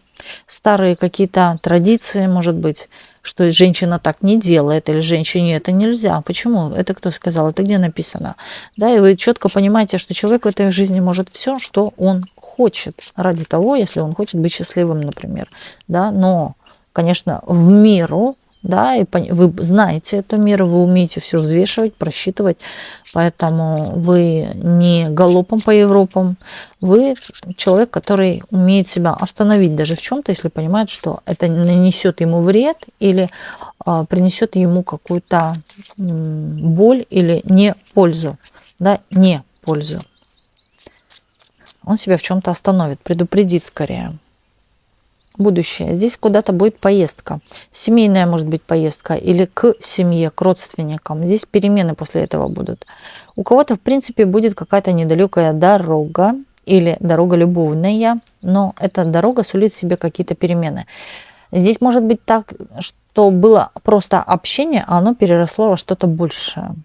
Speaker 1: старые какие-то традиции, может быть, что женщина так не делает, или женщине это нельзя. Почему? Это кто сказал? Это где написано? Да, и вы четко понимаете, что человек в этой жизни может все, что он хочет, ради того, если он хочет быть счастливым, например. Да, но, конечно, в меру, да, и вы знаете эту меру, вы умеете все взвешивать, просчитывать, поэтому вы не галопом по Европам, вы человек, который умеет себя остановить даже в чем-то, если понимает, что это нанесет ему вред или принесет ему какую-то боль или не пользу, да, не пользу. Он себя в чем-то остановит, предупредит скорее. Будущее. Здесь куда-то будет поездка. Семейная, может быть, поездка или к семье, к родственникам. Здесь перемены после этого будут. У кого-то, в принципе, будет какая-то недалекая дорога или дорога любовная, но эта дорога сулит себе какие-то перемены. Здесь может быть так, что было просто общение, а оно переросло во что-то большее.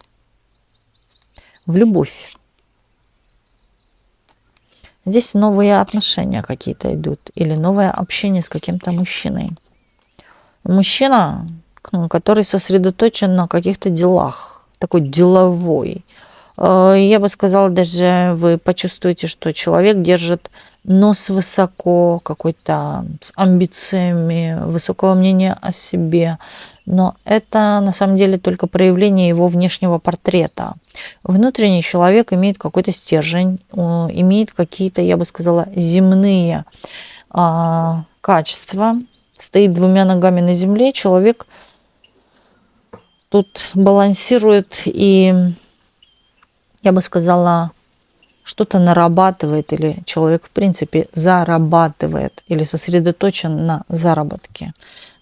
Speaker 1: В любовь. Здесь новые отношения какие-то идут или новое общение с каким-то мужчиной. Мужчина, который сосредоточен на каких-то делах, такой деловой. Я бы сказала, даже вы почувствуете, что человек держит нос высоко, какой-то с амбициями, высокого мнения о себе. Но это на самом деле только проявление его внешнего портрета. Внутренний человек имеет какой-то стержень, имеет какие-то, я бы сказала, земные качества, стоит двумя ногами на земле. Человек тут балансирует и, я бы сказала, что-то нарабатывает, или человек, в принципе, зарабатывает, или сосредоточен на заработке.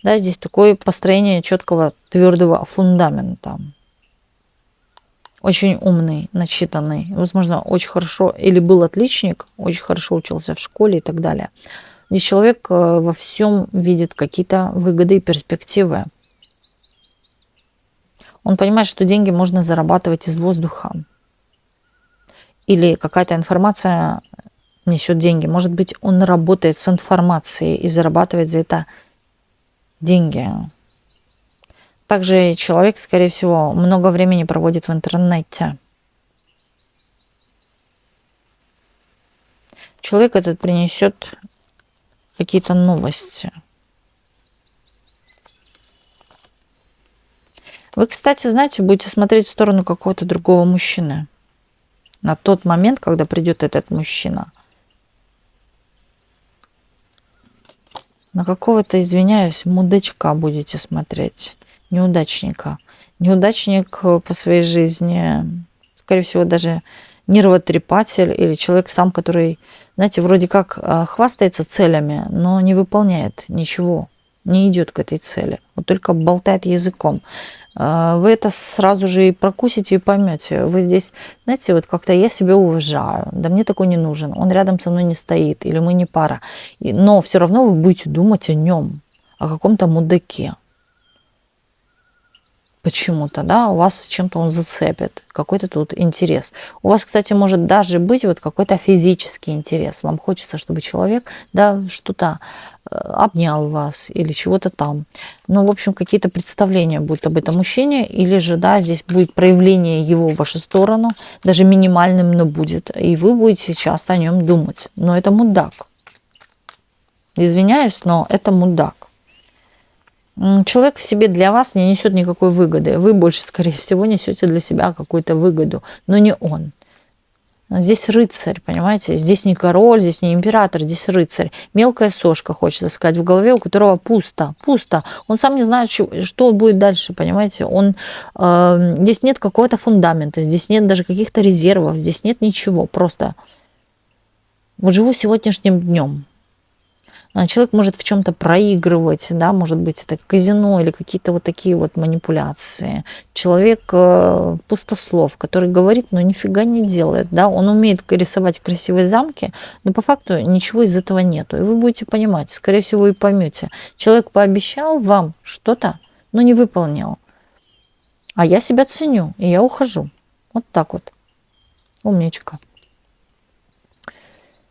Speaker 1: Да, здесь такое построение четкого, твердого фундамента. Очень умный, начитанный, возможно, очень хорошо, или был отличник, очень хорошо учился в школе и так далее. Здесь человек во всем видит какие-то выгоды и перспективы. Он понимает, что деньги можно зарабатывать из воздуха. Или какая-то информация несет деньги. Может быть, он работает с информацией и зарабатывает за это деньги. Также человек, скорее всего, много времени проводит в интернете. Человек этот принесет какие-то новости. Вы, кстати, знаете, будете смотреть в сторону какого-то другого мужчины. На тот момент, когда придет этот мужчина. На какого-то, извиняюсь, мудачка будете смотреть. Неудачника. Неудачник по своей жизни, скорее всего, даже нервотрепатель или человек сам, который, знаете, вроде как хвастается целями, но не выполняет ничего, не идет к этой цели. Вот только болтает языком. Вы это сразу же и прокусите, и поймете. Вы здесь, знаете, вот как-то я себя уважаю, да мне такой не нужен, он рядом со мной не стоит, или мы не пара. Но все равно вы будете думать о нем, о каком-то мудаке. Почему-то, да, у вас чем-то он зацепит, какой-то тут интерес. У вас, кстати, может даже быть вот какой-то физический интерес. Вам хочется, чтобы человек, да, что-то обнял вас или чего-то там. Ну, в общем, какие-то представления будут об этом мужчине, или же, да, здесь будет проявление его в вашу сторону, даже минимальным, но будет, и вы будете часто о нем думать. Но это мудак. Извиняюсь, но это мудак. Человек в себе для вас не несет никакой выгоды. Вы больше, скорее всего, несете для себя какую-то выгоду, но не он. Здесь рыцарь, понимаете? Здесь не король, здесь не император, здесь рыцарь. Мелкая сошка, хочется сказать, в голове, у которого пусто, пусто. Он сам не знает, что будет дальше, понимаете? Здесь нет какого-то фундамента, здесь нет даже каких-то резервов, здесь нет ничего. Просто вот живу сегодняшним днем. Человек может в чем-то проигрывать, да, может быть, это казино или какие-то вот такие вот манипуляции. Человек пустослов, который говорит, но нифига не делает, да, он умеет рисовать красивые замки, но по факту ничего из этого нету. И вы будете понимать, скорее всего, и поймете. Человек пообещал вам что-то, но не выполнил. А я себя ценю, и я ухожу. Вот так вот. Умничка.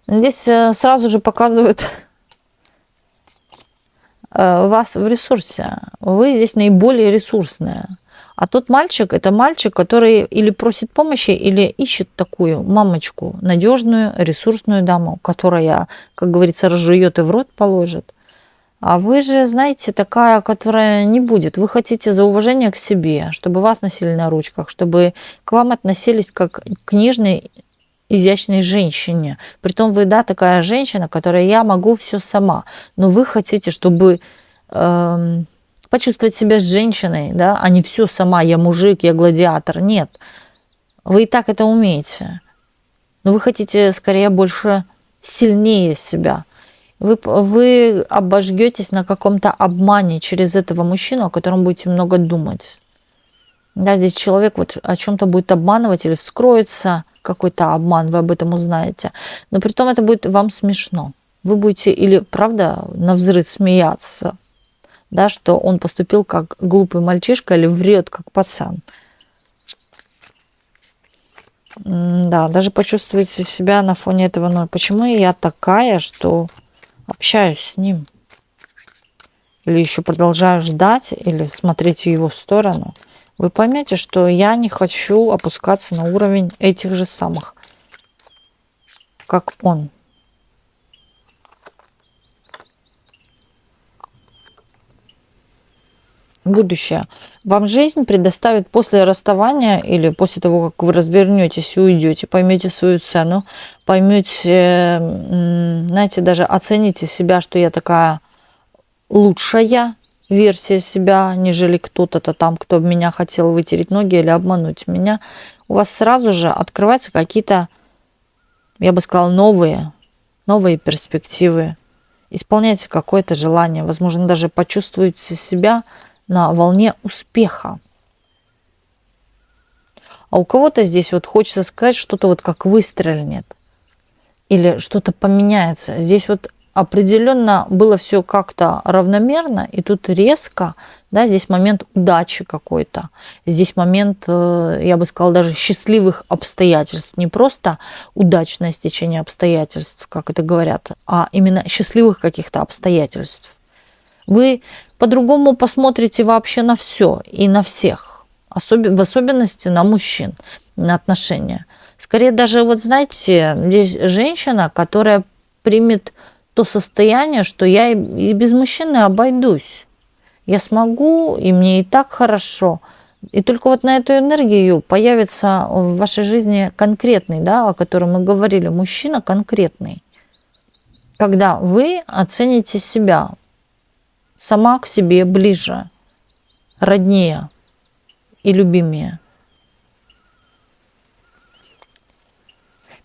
Speaker 1: Здесь сразу же показывают вас в ресурсе. Вы здесь наиболее ресурсная. А тот мальчик, это мальчик, который или просит помощи, или ищет такую мамочку, надежную, ресурсную даму, которая, как говорится, разжует и в рот положит. А вы же, знаете, такая, которая не будет. Вы хотите за уважение к себе, чтобы вас носили на ручках, чтобы к вам относились как к нежной, изящной женщине. Притом вы, да, такая женщина, которая я могу все сама. Но вы хотите, чтобы почувствовать себя женщиной, да, а не все сама, я мужик, я гладиатор. Нет. Вы и так это умеете. Но вы хотите скорее больше, сильнее себя. Вы обожгетесь на каком-то обмане через этого мужчину, о котором будете много думать. Да, здесь человек вот о чем-то будет обманывать или вскроется какой-то обман, вы об этом узнаете. Но при том это будет вам смешно. Вы будете или, правда, навзрыд смеяться, да, что он поступил как глупый мальчишка или врет как пацан. Да, даже почувствуете себя на фоне этого. Но почему я такая, что общаюсь с ним? Или еще продолжаю ждать, или смотреть в его сторону. Вы поймете, что я не хочу опускаться на уровень этих же самых, как он. Будущее. Вам жизнь предоставит после расставания или после того, как вы развернетесь и уйдете, поймете свою цену, поймете, знаете, даже оцените себя, что я такая лучшая версия себя, нежели кто-то там, кто меня хотел вытереть ноги или обмануть меня. У вас сразу же открываются какие-то, я бы сказала, новые перспективы. Исполняйте какое-то желание, возможно, даже почувствуете себя на волне успеха. А у кого-то здесь вот хочется сказать, что-то вот как выстрелит или что-то поменяется. Здесь вот определенно было все как-то равномерно, и тут резко, да, здесь момент удачи какой-то. Здесь момент, я бы сказала, даже счастливых обстоятельств. Не просто удачное стечение обстоятельств, как это говорят, а именно счастливых каких-то обстоятельств. Вы по-другому посмотрите вообще на все и на всех, в особенности на мужчин, на отношения. Скорее даже, вот знаете, здесь женщина, которая примет то состояние, что я и без мужчины обойдусь. Я смогу, и мне и так хорошо. И только вот на эту энергию появится в вашей жизни конкретный, да, о котором мы говорили, мужчина конкретный. Когда вы оцените себя сама к себе ближе, роднее и любимее.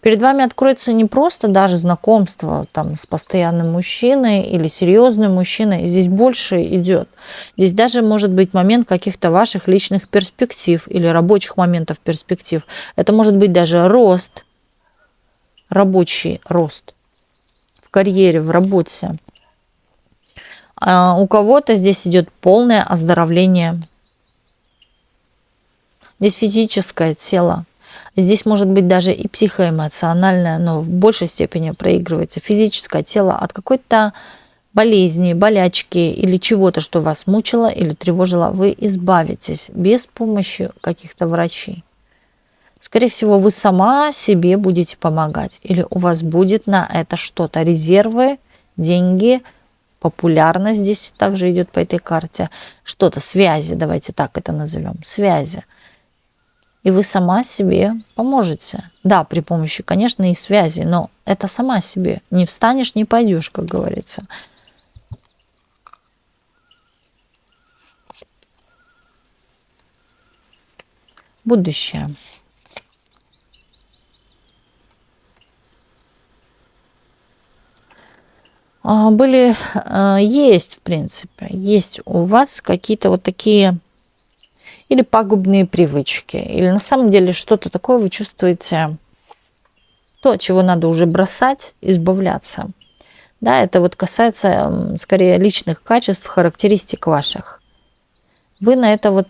Speaker 1: Перед вами откроется не просто даже знакомство там, с постоянным мужчиной или серьезным мужчиной. Здесь больше идет. Здесь даже может быть момент каких-то ваших личных перспектив или рабочих моментов перспектив. Это может быть даже рост, рабочий рост в карьере, в работе. А у кого-то здесь идет полное оздоровление. Здесь физическое тело. Здесь может быть даже и психоэмоциональное, но в большей степени проигрывается физическое тело от какой-то болезни, болячки или чего-то, что вас мучило или тревожило. Вы избавитесь без помощи каких-то врачей. Скорее всего, вы сама себе будете помогать. Или у вас будет на это что-то, резервы, деньги, популярность здесь также идет по этой карте. Что-то, связи, давайте так это назовем, связи. И вы сама себе поможете. Да, при помощи, конечно, и связи, но это сама себе. Не встанешь, не пойдешь, как говорится. Будущее. Есть, в принципе, есть у вас какие-то вот такие или пагубные привычки, или на самом деле что-то такое вы чувствуете, то, от чего надо уже бросать, избавляться. Да, это вот касается скорее личных качеств, характеристик ваших. Вы на это вот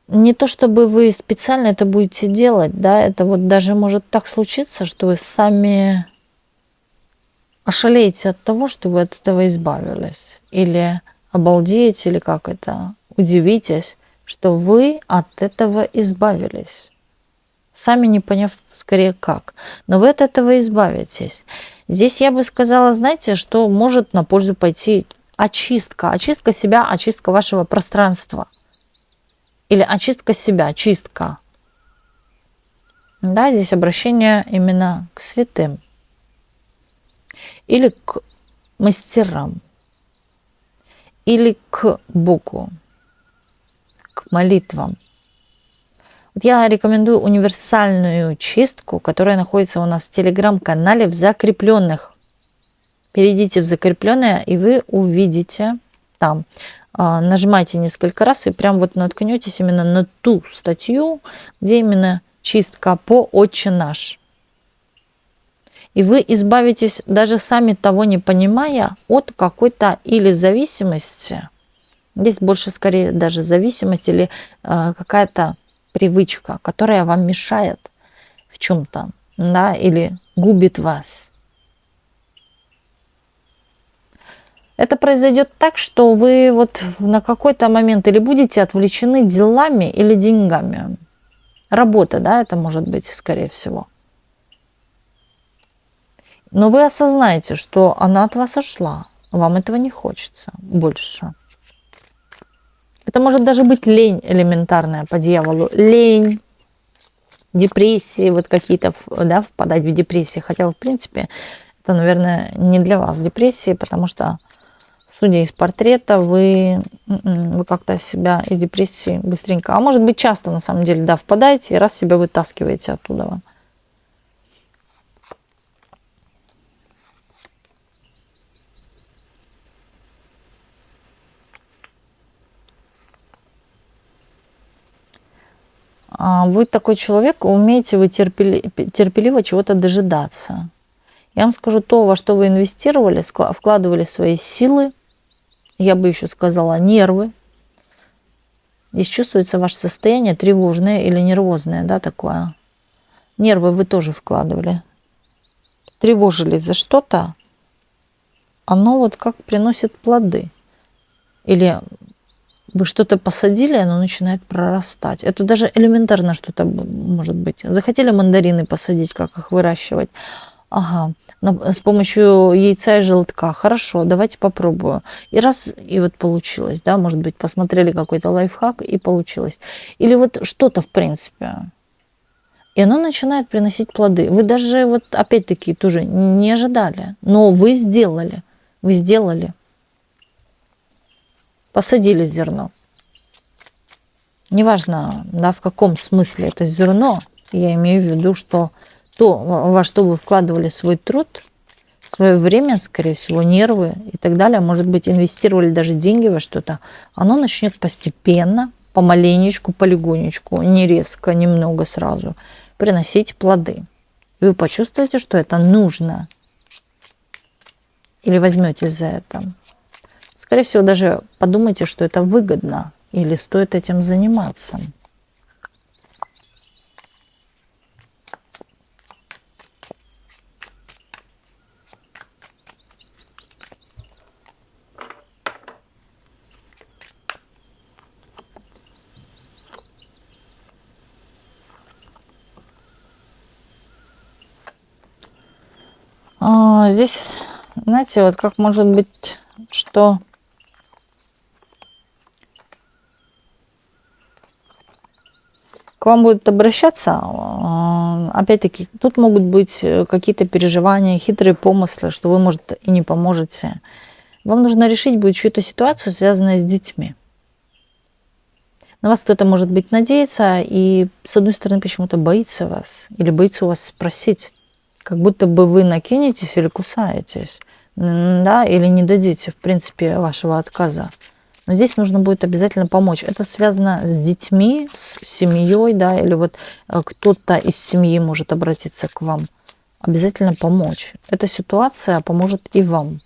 Speaker 1: не то чтобы вы специально это будете делать, да, это вот даже может так случиться, что вы сами ошалеете от того, что вы от этого избавились. Или обалдеете, или как это, удивитесь, что вы от этого избавились. Сами не поняв скорее как. Но вы от этого избавитесь. Здесь я бы сказала, знаете, что может на пользу пойти очистка. Очистка себя, очистка вашего пространства. Или очистка себя, чистка. Да, здесь обращение именно к святым. Или к мастерам. Или к Богу. К молитвам. Вот я рекомендую универсальную чистку, которая находится у нас в телеграм-канале в закрепленных. Перейдите в закрепленное, и вы увидите там. Нажимайте несколько раз и прям вот наткнетесь именно на ту статью, где именно чистка по «Отче наш». И вы избавитесь, даже сами того не понимая, от какой-то или зависимости. Здесь больше скорее даже зависимость или какая-то привычка, которая вам мешает в чем-то, да, или губит вас. Это произойдет так, что вы вот на какой-то момент или будете отвлечены делами или деньгами. Работа, да, это может быть, скорее всего. Но вы осознаете, что она от вас ушла. Вам этого не хочется больше. Это может даже быть лень элементарная по дьяволу. Лень, депрессии, вот какие-то, да, впадать в депрессии. Хотя, в принципе, это, наверное, не для вас депрессии, потому что, судя из портрета, вы как-то себя из депрессии быстренько, а может быть часто, на самом деле, да, впадаете и раз себя вытаскиваете оттуда. Вы такой человек, умеете вы терпеливо чего-то дожидаться. Я вам скажу, то, во что вы инвестировали, вкладывали свои силы, я бы еще сказала, нервы. Здесь чувствуется ваше состояние тревожное или нервозное, да, такое. Нервы вы тоже вкладывали. Тревожились за что-то, оно вот как приносит плоды. Или вы что-то посадили, оно начинает прорастать. Это даже элементарно что-то может быть. Захотели мандарины посадить, как их выращивать. Ага, с помощью яйца и желтка. Хорошо, давайте попробую. И раз, и вот получилось, да, может быть, посмотрели какой-то лайфхак, и получилось. Или вот что-то, в принципе. И оно начинает приносить плоды. Вы даже вот опять-таки тоже не ожидали, но вы сделали. Вы сделали. Посадили зерно. Неважно, да, в каком смысле это зерно, я имею в виду, что то, во что вы вкладывали свой труд, свое время, скорее всего, нервы и так далее, может быть, инвестировали даже деньги во что-то, оно начнет постепенно, помаленечку, полегонечку, не резко, немного сразу, приносить плоды. И вы почувствуете, что это нужно. Или возьметесь за это. Скорее всего, даже подумайте, что это выгодно или стоит этим заниматься. Здесь, знаете, вот как может быть, что к вам будут обращаться, опять-таки, тут могут быть какие-то переживания, хитрые помыслы, что вы, может, и не поможете. Вам нужно решить будет чью-то ситуацию, связанную с детьми. На вас кто-то, может быть, надеется, и, с одной стороны, почему-то боится вас, или боится у вас спросить, как будто бы вы накинетесь или кусаетесь, да, или не дадите, в принципе, вашего отказа. Но здесь нужно будет обязательно помочь. Это связано с детьми, с семьей, да, или вот кто-то из семьи может обратиться к вам. Обязательно помочь. Эта ситуация поможет и вам.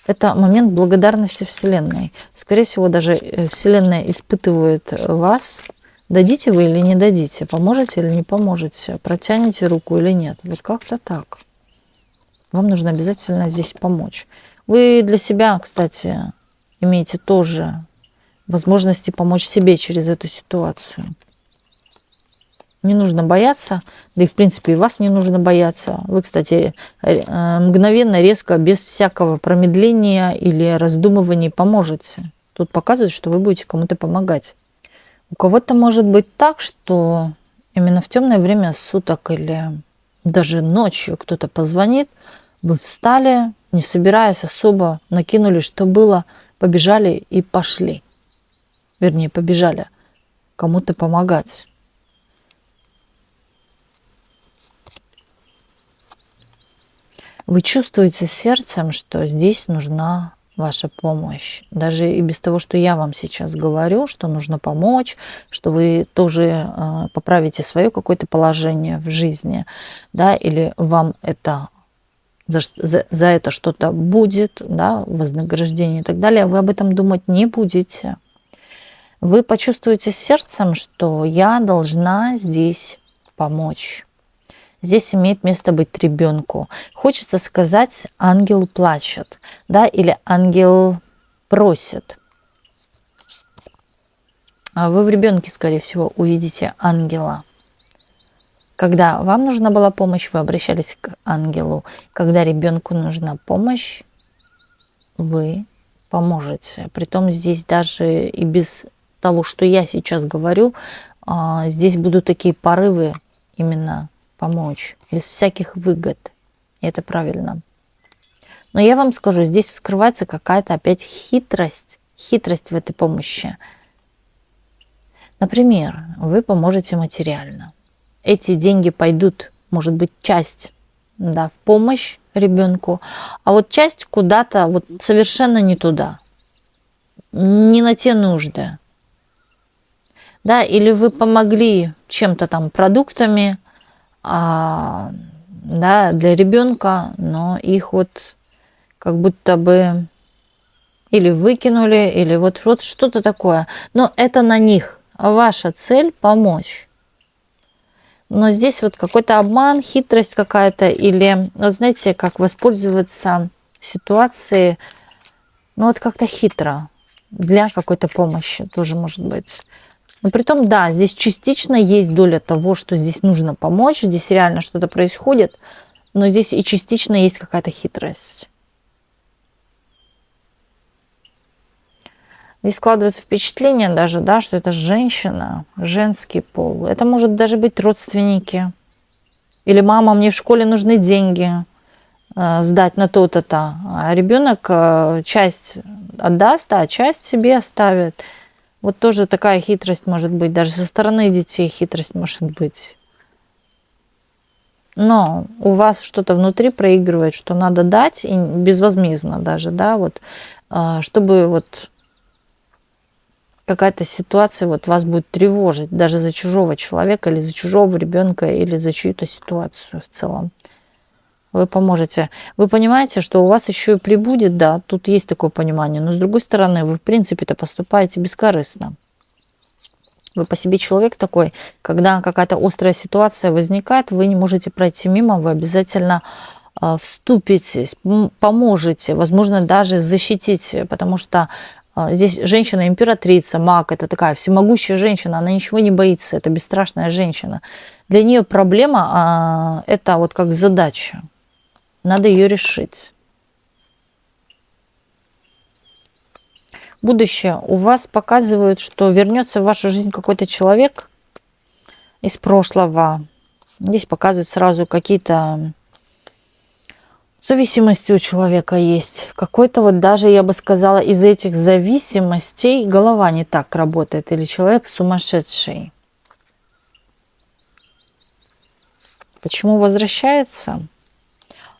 Speaker 1: Это момент благодарности Вселенной. Скорее всего, даже Вселенная испытывает вас. Дадите вы или не дадите, поможете или не поможете, протянете руку или нет. Вот как-то так. Вам нужно обязательно здесь помочь. Вы для себя, кстати, имеете тоже возможности помочь себе через эту ситуацию. Не нужно бояться, да и в принципе и вас не нужно бояться. Вы, кстати, мгновенно, резко, без всякого промедления или раздумываний поможете. Тут показывает, что вы будете кому-то помогать. У кого-то может быть так, что именно в темное время суток или даже ночью кто-то позвонит, вы встали, не собираясь особо, накинули, что было, побежали и пошли. Вернее, побежали кому-то помогать. Вы чувствуете сердцем, что здесь нужна ваша помощь. Даже и без того, что я вам сейчас говорю, что нужно помочь, что вы тоже поправите свое какое-то положение в жизни, да, или вам это за это что-то будет, да, вознаграждение и так далее, вы об этом думать не будете. Вы почувствуете сердцем, что я должна здесь помочь. Здесь имеет место быть ребенку. Хочется сказать, ангел плачет, да, или ангел просит. А вы в ребенке, скорее всего, увидите ангела. Когда вам нужна была помощь, вы обращались к ангелу. Когда ребенку нужна помощь, вы поможете. Притом здесь даже и без того, что я сейчас говорю, здесь будут такие порывы именно помочь, без всяких выгод. И это правильно. Но я вам скажу, здесь скрывается какая-то опять хитрость в этой помощи. Например, вы поможете материально. Эти деньги пойдут, может быть, часть, да, в помощь ребенку, а вот часть куда-то вот совершенно не туда, не на те нужды. Да, или вы помогли чем-то там, продуктами, да, для ребенка, но их вот как будто бы или выкинули, или вот что-то такое. Но это на них. Ваша цель – помочь. Но здесь вот какой-то обман, хитрость какая-то, или, вот знаете, как воспользоваться ситуацией, ну вот как-то хитро для какой-то помощи тоже может быть. Но при том, да, здесь частично есть доля того, что здесь нужно помочь, здесь реально что-то происходит, но здесь и частично есть какая-то хитрость. Здесь складывается впечатление даже, да, что это женщина, женский пол. Это может даже быть родственники. Или мама, мне в школе нужны деньги сдать на то-то-то. А ребенок часть отдаст, а часть себе оставит. Вот тоже такая хитрость может быть. Даже со стороны детей хитрость может быть. Но у вас что-то внутри проигрывает, что надо дать, и безвозмездно даже, да, вот, чтобы вот какая-то ситуация вот вас будет тревожить, даже за чужого человека, или за чужого ребенка, или за чью-то ситуацию в целом. Вы поможете. Вы понимаете, что у вас еще и прибудет, да, тут есть такое понимание, но с другой стороны, вы в принципе-то поступаете бескорыстно. Вы по себе человек такой, когда какая-то острая ситуация возникает, вы не можете пройти мимо, вы обязательно вступитесь, поможете, возможно, даже защитите, потому что здесь женщина-императрица, маг, это такая всемогущая женщина, она ничего не боится, это бесстрашная женщина. Для нее проблема это вот как задача. надо ее решить. Будущее у вас показывает, что вернется в вашу жизнь какой-то человек из прошлого. Здесь показывают сразу какие-то зависимости у человека есть. Какой-то вот даже, я бы сказала, из этих зависимостей голова не так работает. Или человек сумасшедший. Почему возвращается?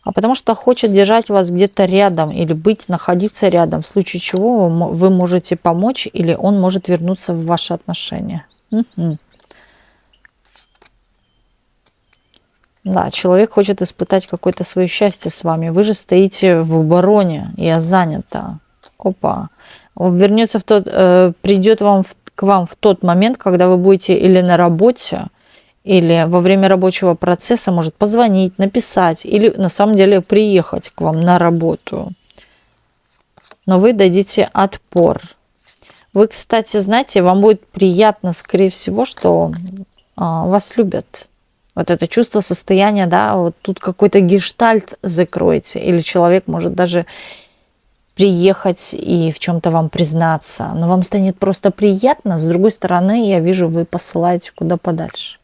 Speaker 1: А потому что хочет держать вас где-то рядом или находиться рядом, в случае чего вы можете помочь или он может вернуться в ваши отношения. Угу. Да, человек хочет испытать какое-то свое счастье с вами. Вы же стоите в обороне, я занята. Опа. Он вернется придет к вам в тот момент, когда вы будете или на работе, или во время рабочего процесса может позвонить, написать, или на самом деле приехать к вам на работу. Но вы дадите отпор. Вы, кстати, знаете, вам будет приятно, скорее всего, что вас любят. Вот это чувство, состояние, да, вот тут какой-то гештальт закроете, или человек может даже приехать и в чем-то вам признаться, но вам станет просто приятно. С другой стороны, я вижу, вы посылаете куда подальше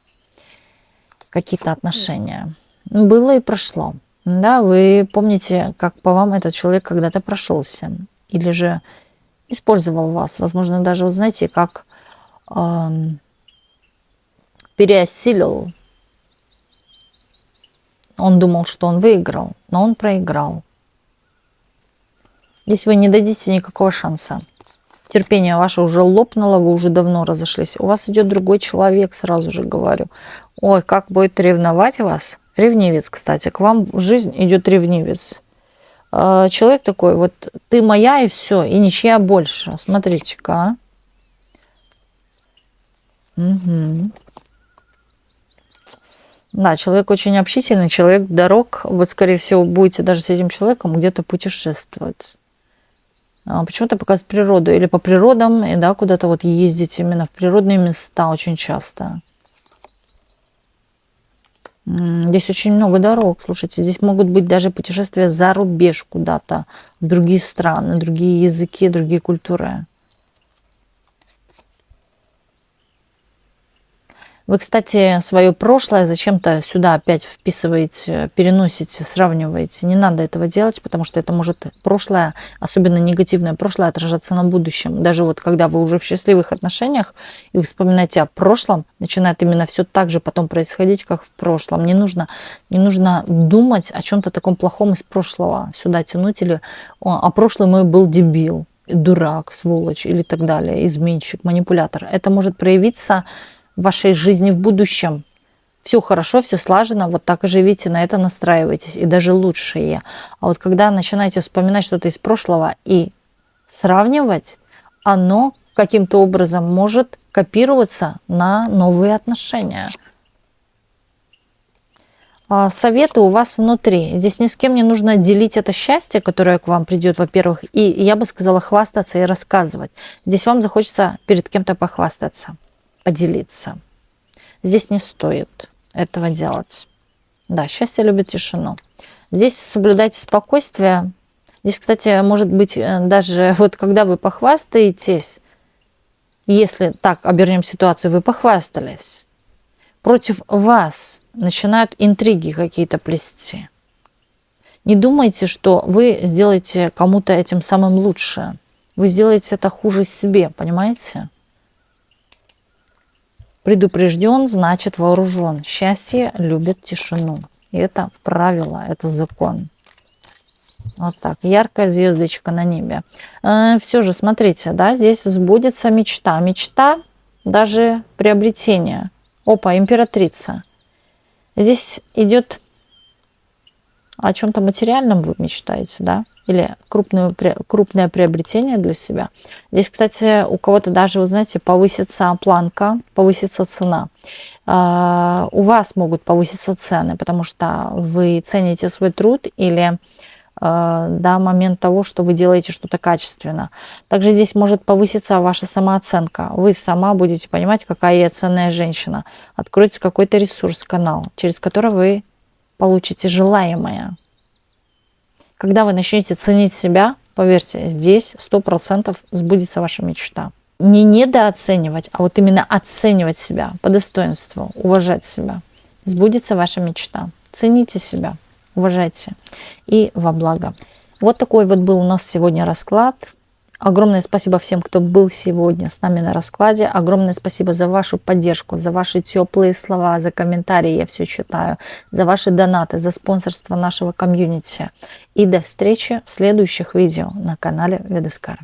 Speaker 1: какие-то отношения. Было и прошло. Да, вы помните, как по вам этот человек когда-то прошелся. Или же использовал вас. Возможно, даже, вы знаете, как переосилил. Он думал, что он выиграл, но он проиграл. Здесь вы не дадите никакого шанса. Терпение ваше уже лопнуло, вы уже давно разошлись. У вас идет другой человек, сразу же говорю. Ой, как будет ревновать вас. Ревнивец, кстати. К вам в жизнь идет ревнивец. Человек такой, вот ты моя и все, и ничья больше. Смотрите-ка. Угу. Да, человек очень общительный, человек дорог. Вы, скорее всего, будете даже с этим человеком где-то путешествовать. Почему-то показывает природу. Или по природам, и да, куда-то вот ездить именно в природные места очень часто. Здесь очень много дорог. Слушайте, здесь могут быть даже путешествия за рубеж куда-то, в другие страны, другие языки, другие культуры. Вы, кстати, свое прошлое зачем-то сюда опять вписываете, переносите, сравниваете. Не надо этого делать, потому что это может прошлое, особенно негативное прошлое, отражаться на будущем. Даже вот когда вы уже в счастливых отношениях и вы вспоминаете о прошлом, начинает именно все так же потом происходить, как в прошлом. Не нужно думать о чем-то таком плохом из прошлого сюда тянуть, или а прошлый мой был дебил, дурак, сволочь или так далее, изменщик, манипулятор. Это может проявиться в вашей жизни в будущем. Все хорошо, все слажено, вот так и живите, на это настраивайтесь, и даже лучшее. А вот когда начинаете вспоминать что-то из прошлого и сравнивать, оно каким-то образом может копироваться на новые отношения. Советы у вас внутри. Здесь ни с кем не нужно делить это счастье, которое к вам придет, во-первых, и я бы сказала хвастаться и рассказывать. Здесь вам захочется перед кем-то похвастаться, поделиться. Здесь не стоит этого делать. Да, счастье любит тишину. Здесь соблюдайте спокойствие. Здесь, кстати, может быть, даже вот когда вы похвастаетесь, если так обернем ситуацию, вы похвастались, против вас начинают интриги какие-то плести. Не думайте, что вы сделаете кому-то этим самым лучше. Вы сделаете это хуже себе, понимаете? Предупрежден, значит вооружен. Счастье любит тишину. И это правило, это закон. Вот так. Яркая звездочка на небе. Все же, смотрите, да, здесь сбудется мечта. Мечта, даже приобретение. Опа, императрица. Здесь идет о чем-то материальном, вы мечтаете, да? Или крупное приобретение для себя. Здесь, кстати, у кого-то даже, вы знаете, повысится планка, повысится цена. У вас могут повыситься цены, потому что вы цените свой труд или да, момент того, что вы делаете что-то качественно. Также здесь может повыситься ваша самооценка. Вы сама будете понимать, какая я ценная женщина. Откроется какой-то ресурс, канал, через который вы получите желаемое. Когда вы начнете ценить себя, поверьте, здесь 100% сбудется ваша мечта. Не недооценивать, а вот именно оценивать себя по достоинству, уважать себя. Сбудется ваша мечта. Цените себя, уважайте и во благо. Вот такой вот был у нас сегодня расклад. Огромное спасибо всем, кто был сегодня с нами на раскладе. Огромное спасибо за вашу поддержку, за ваши теплые слова, за комментарии, я все читаю, за ваши донаты, за спонсорство нашего комьюнити. И до встречи в следующих видео на канале Ведескара.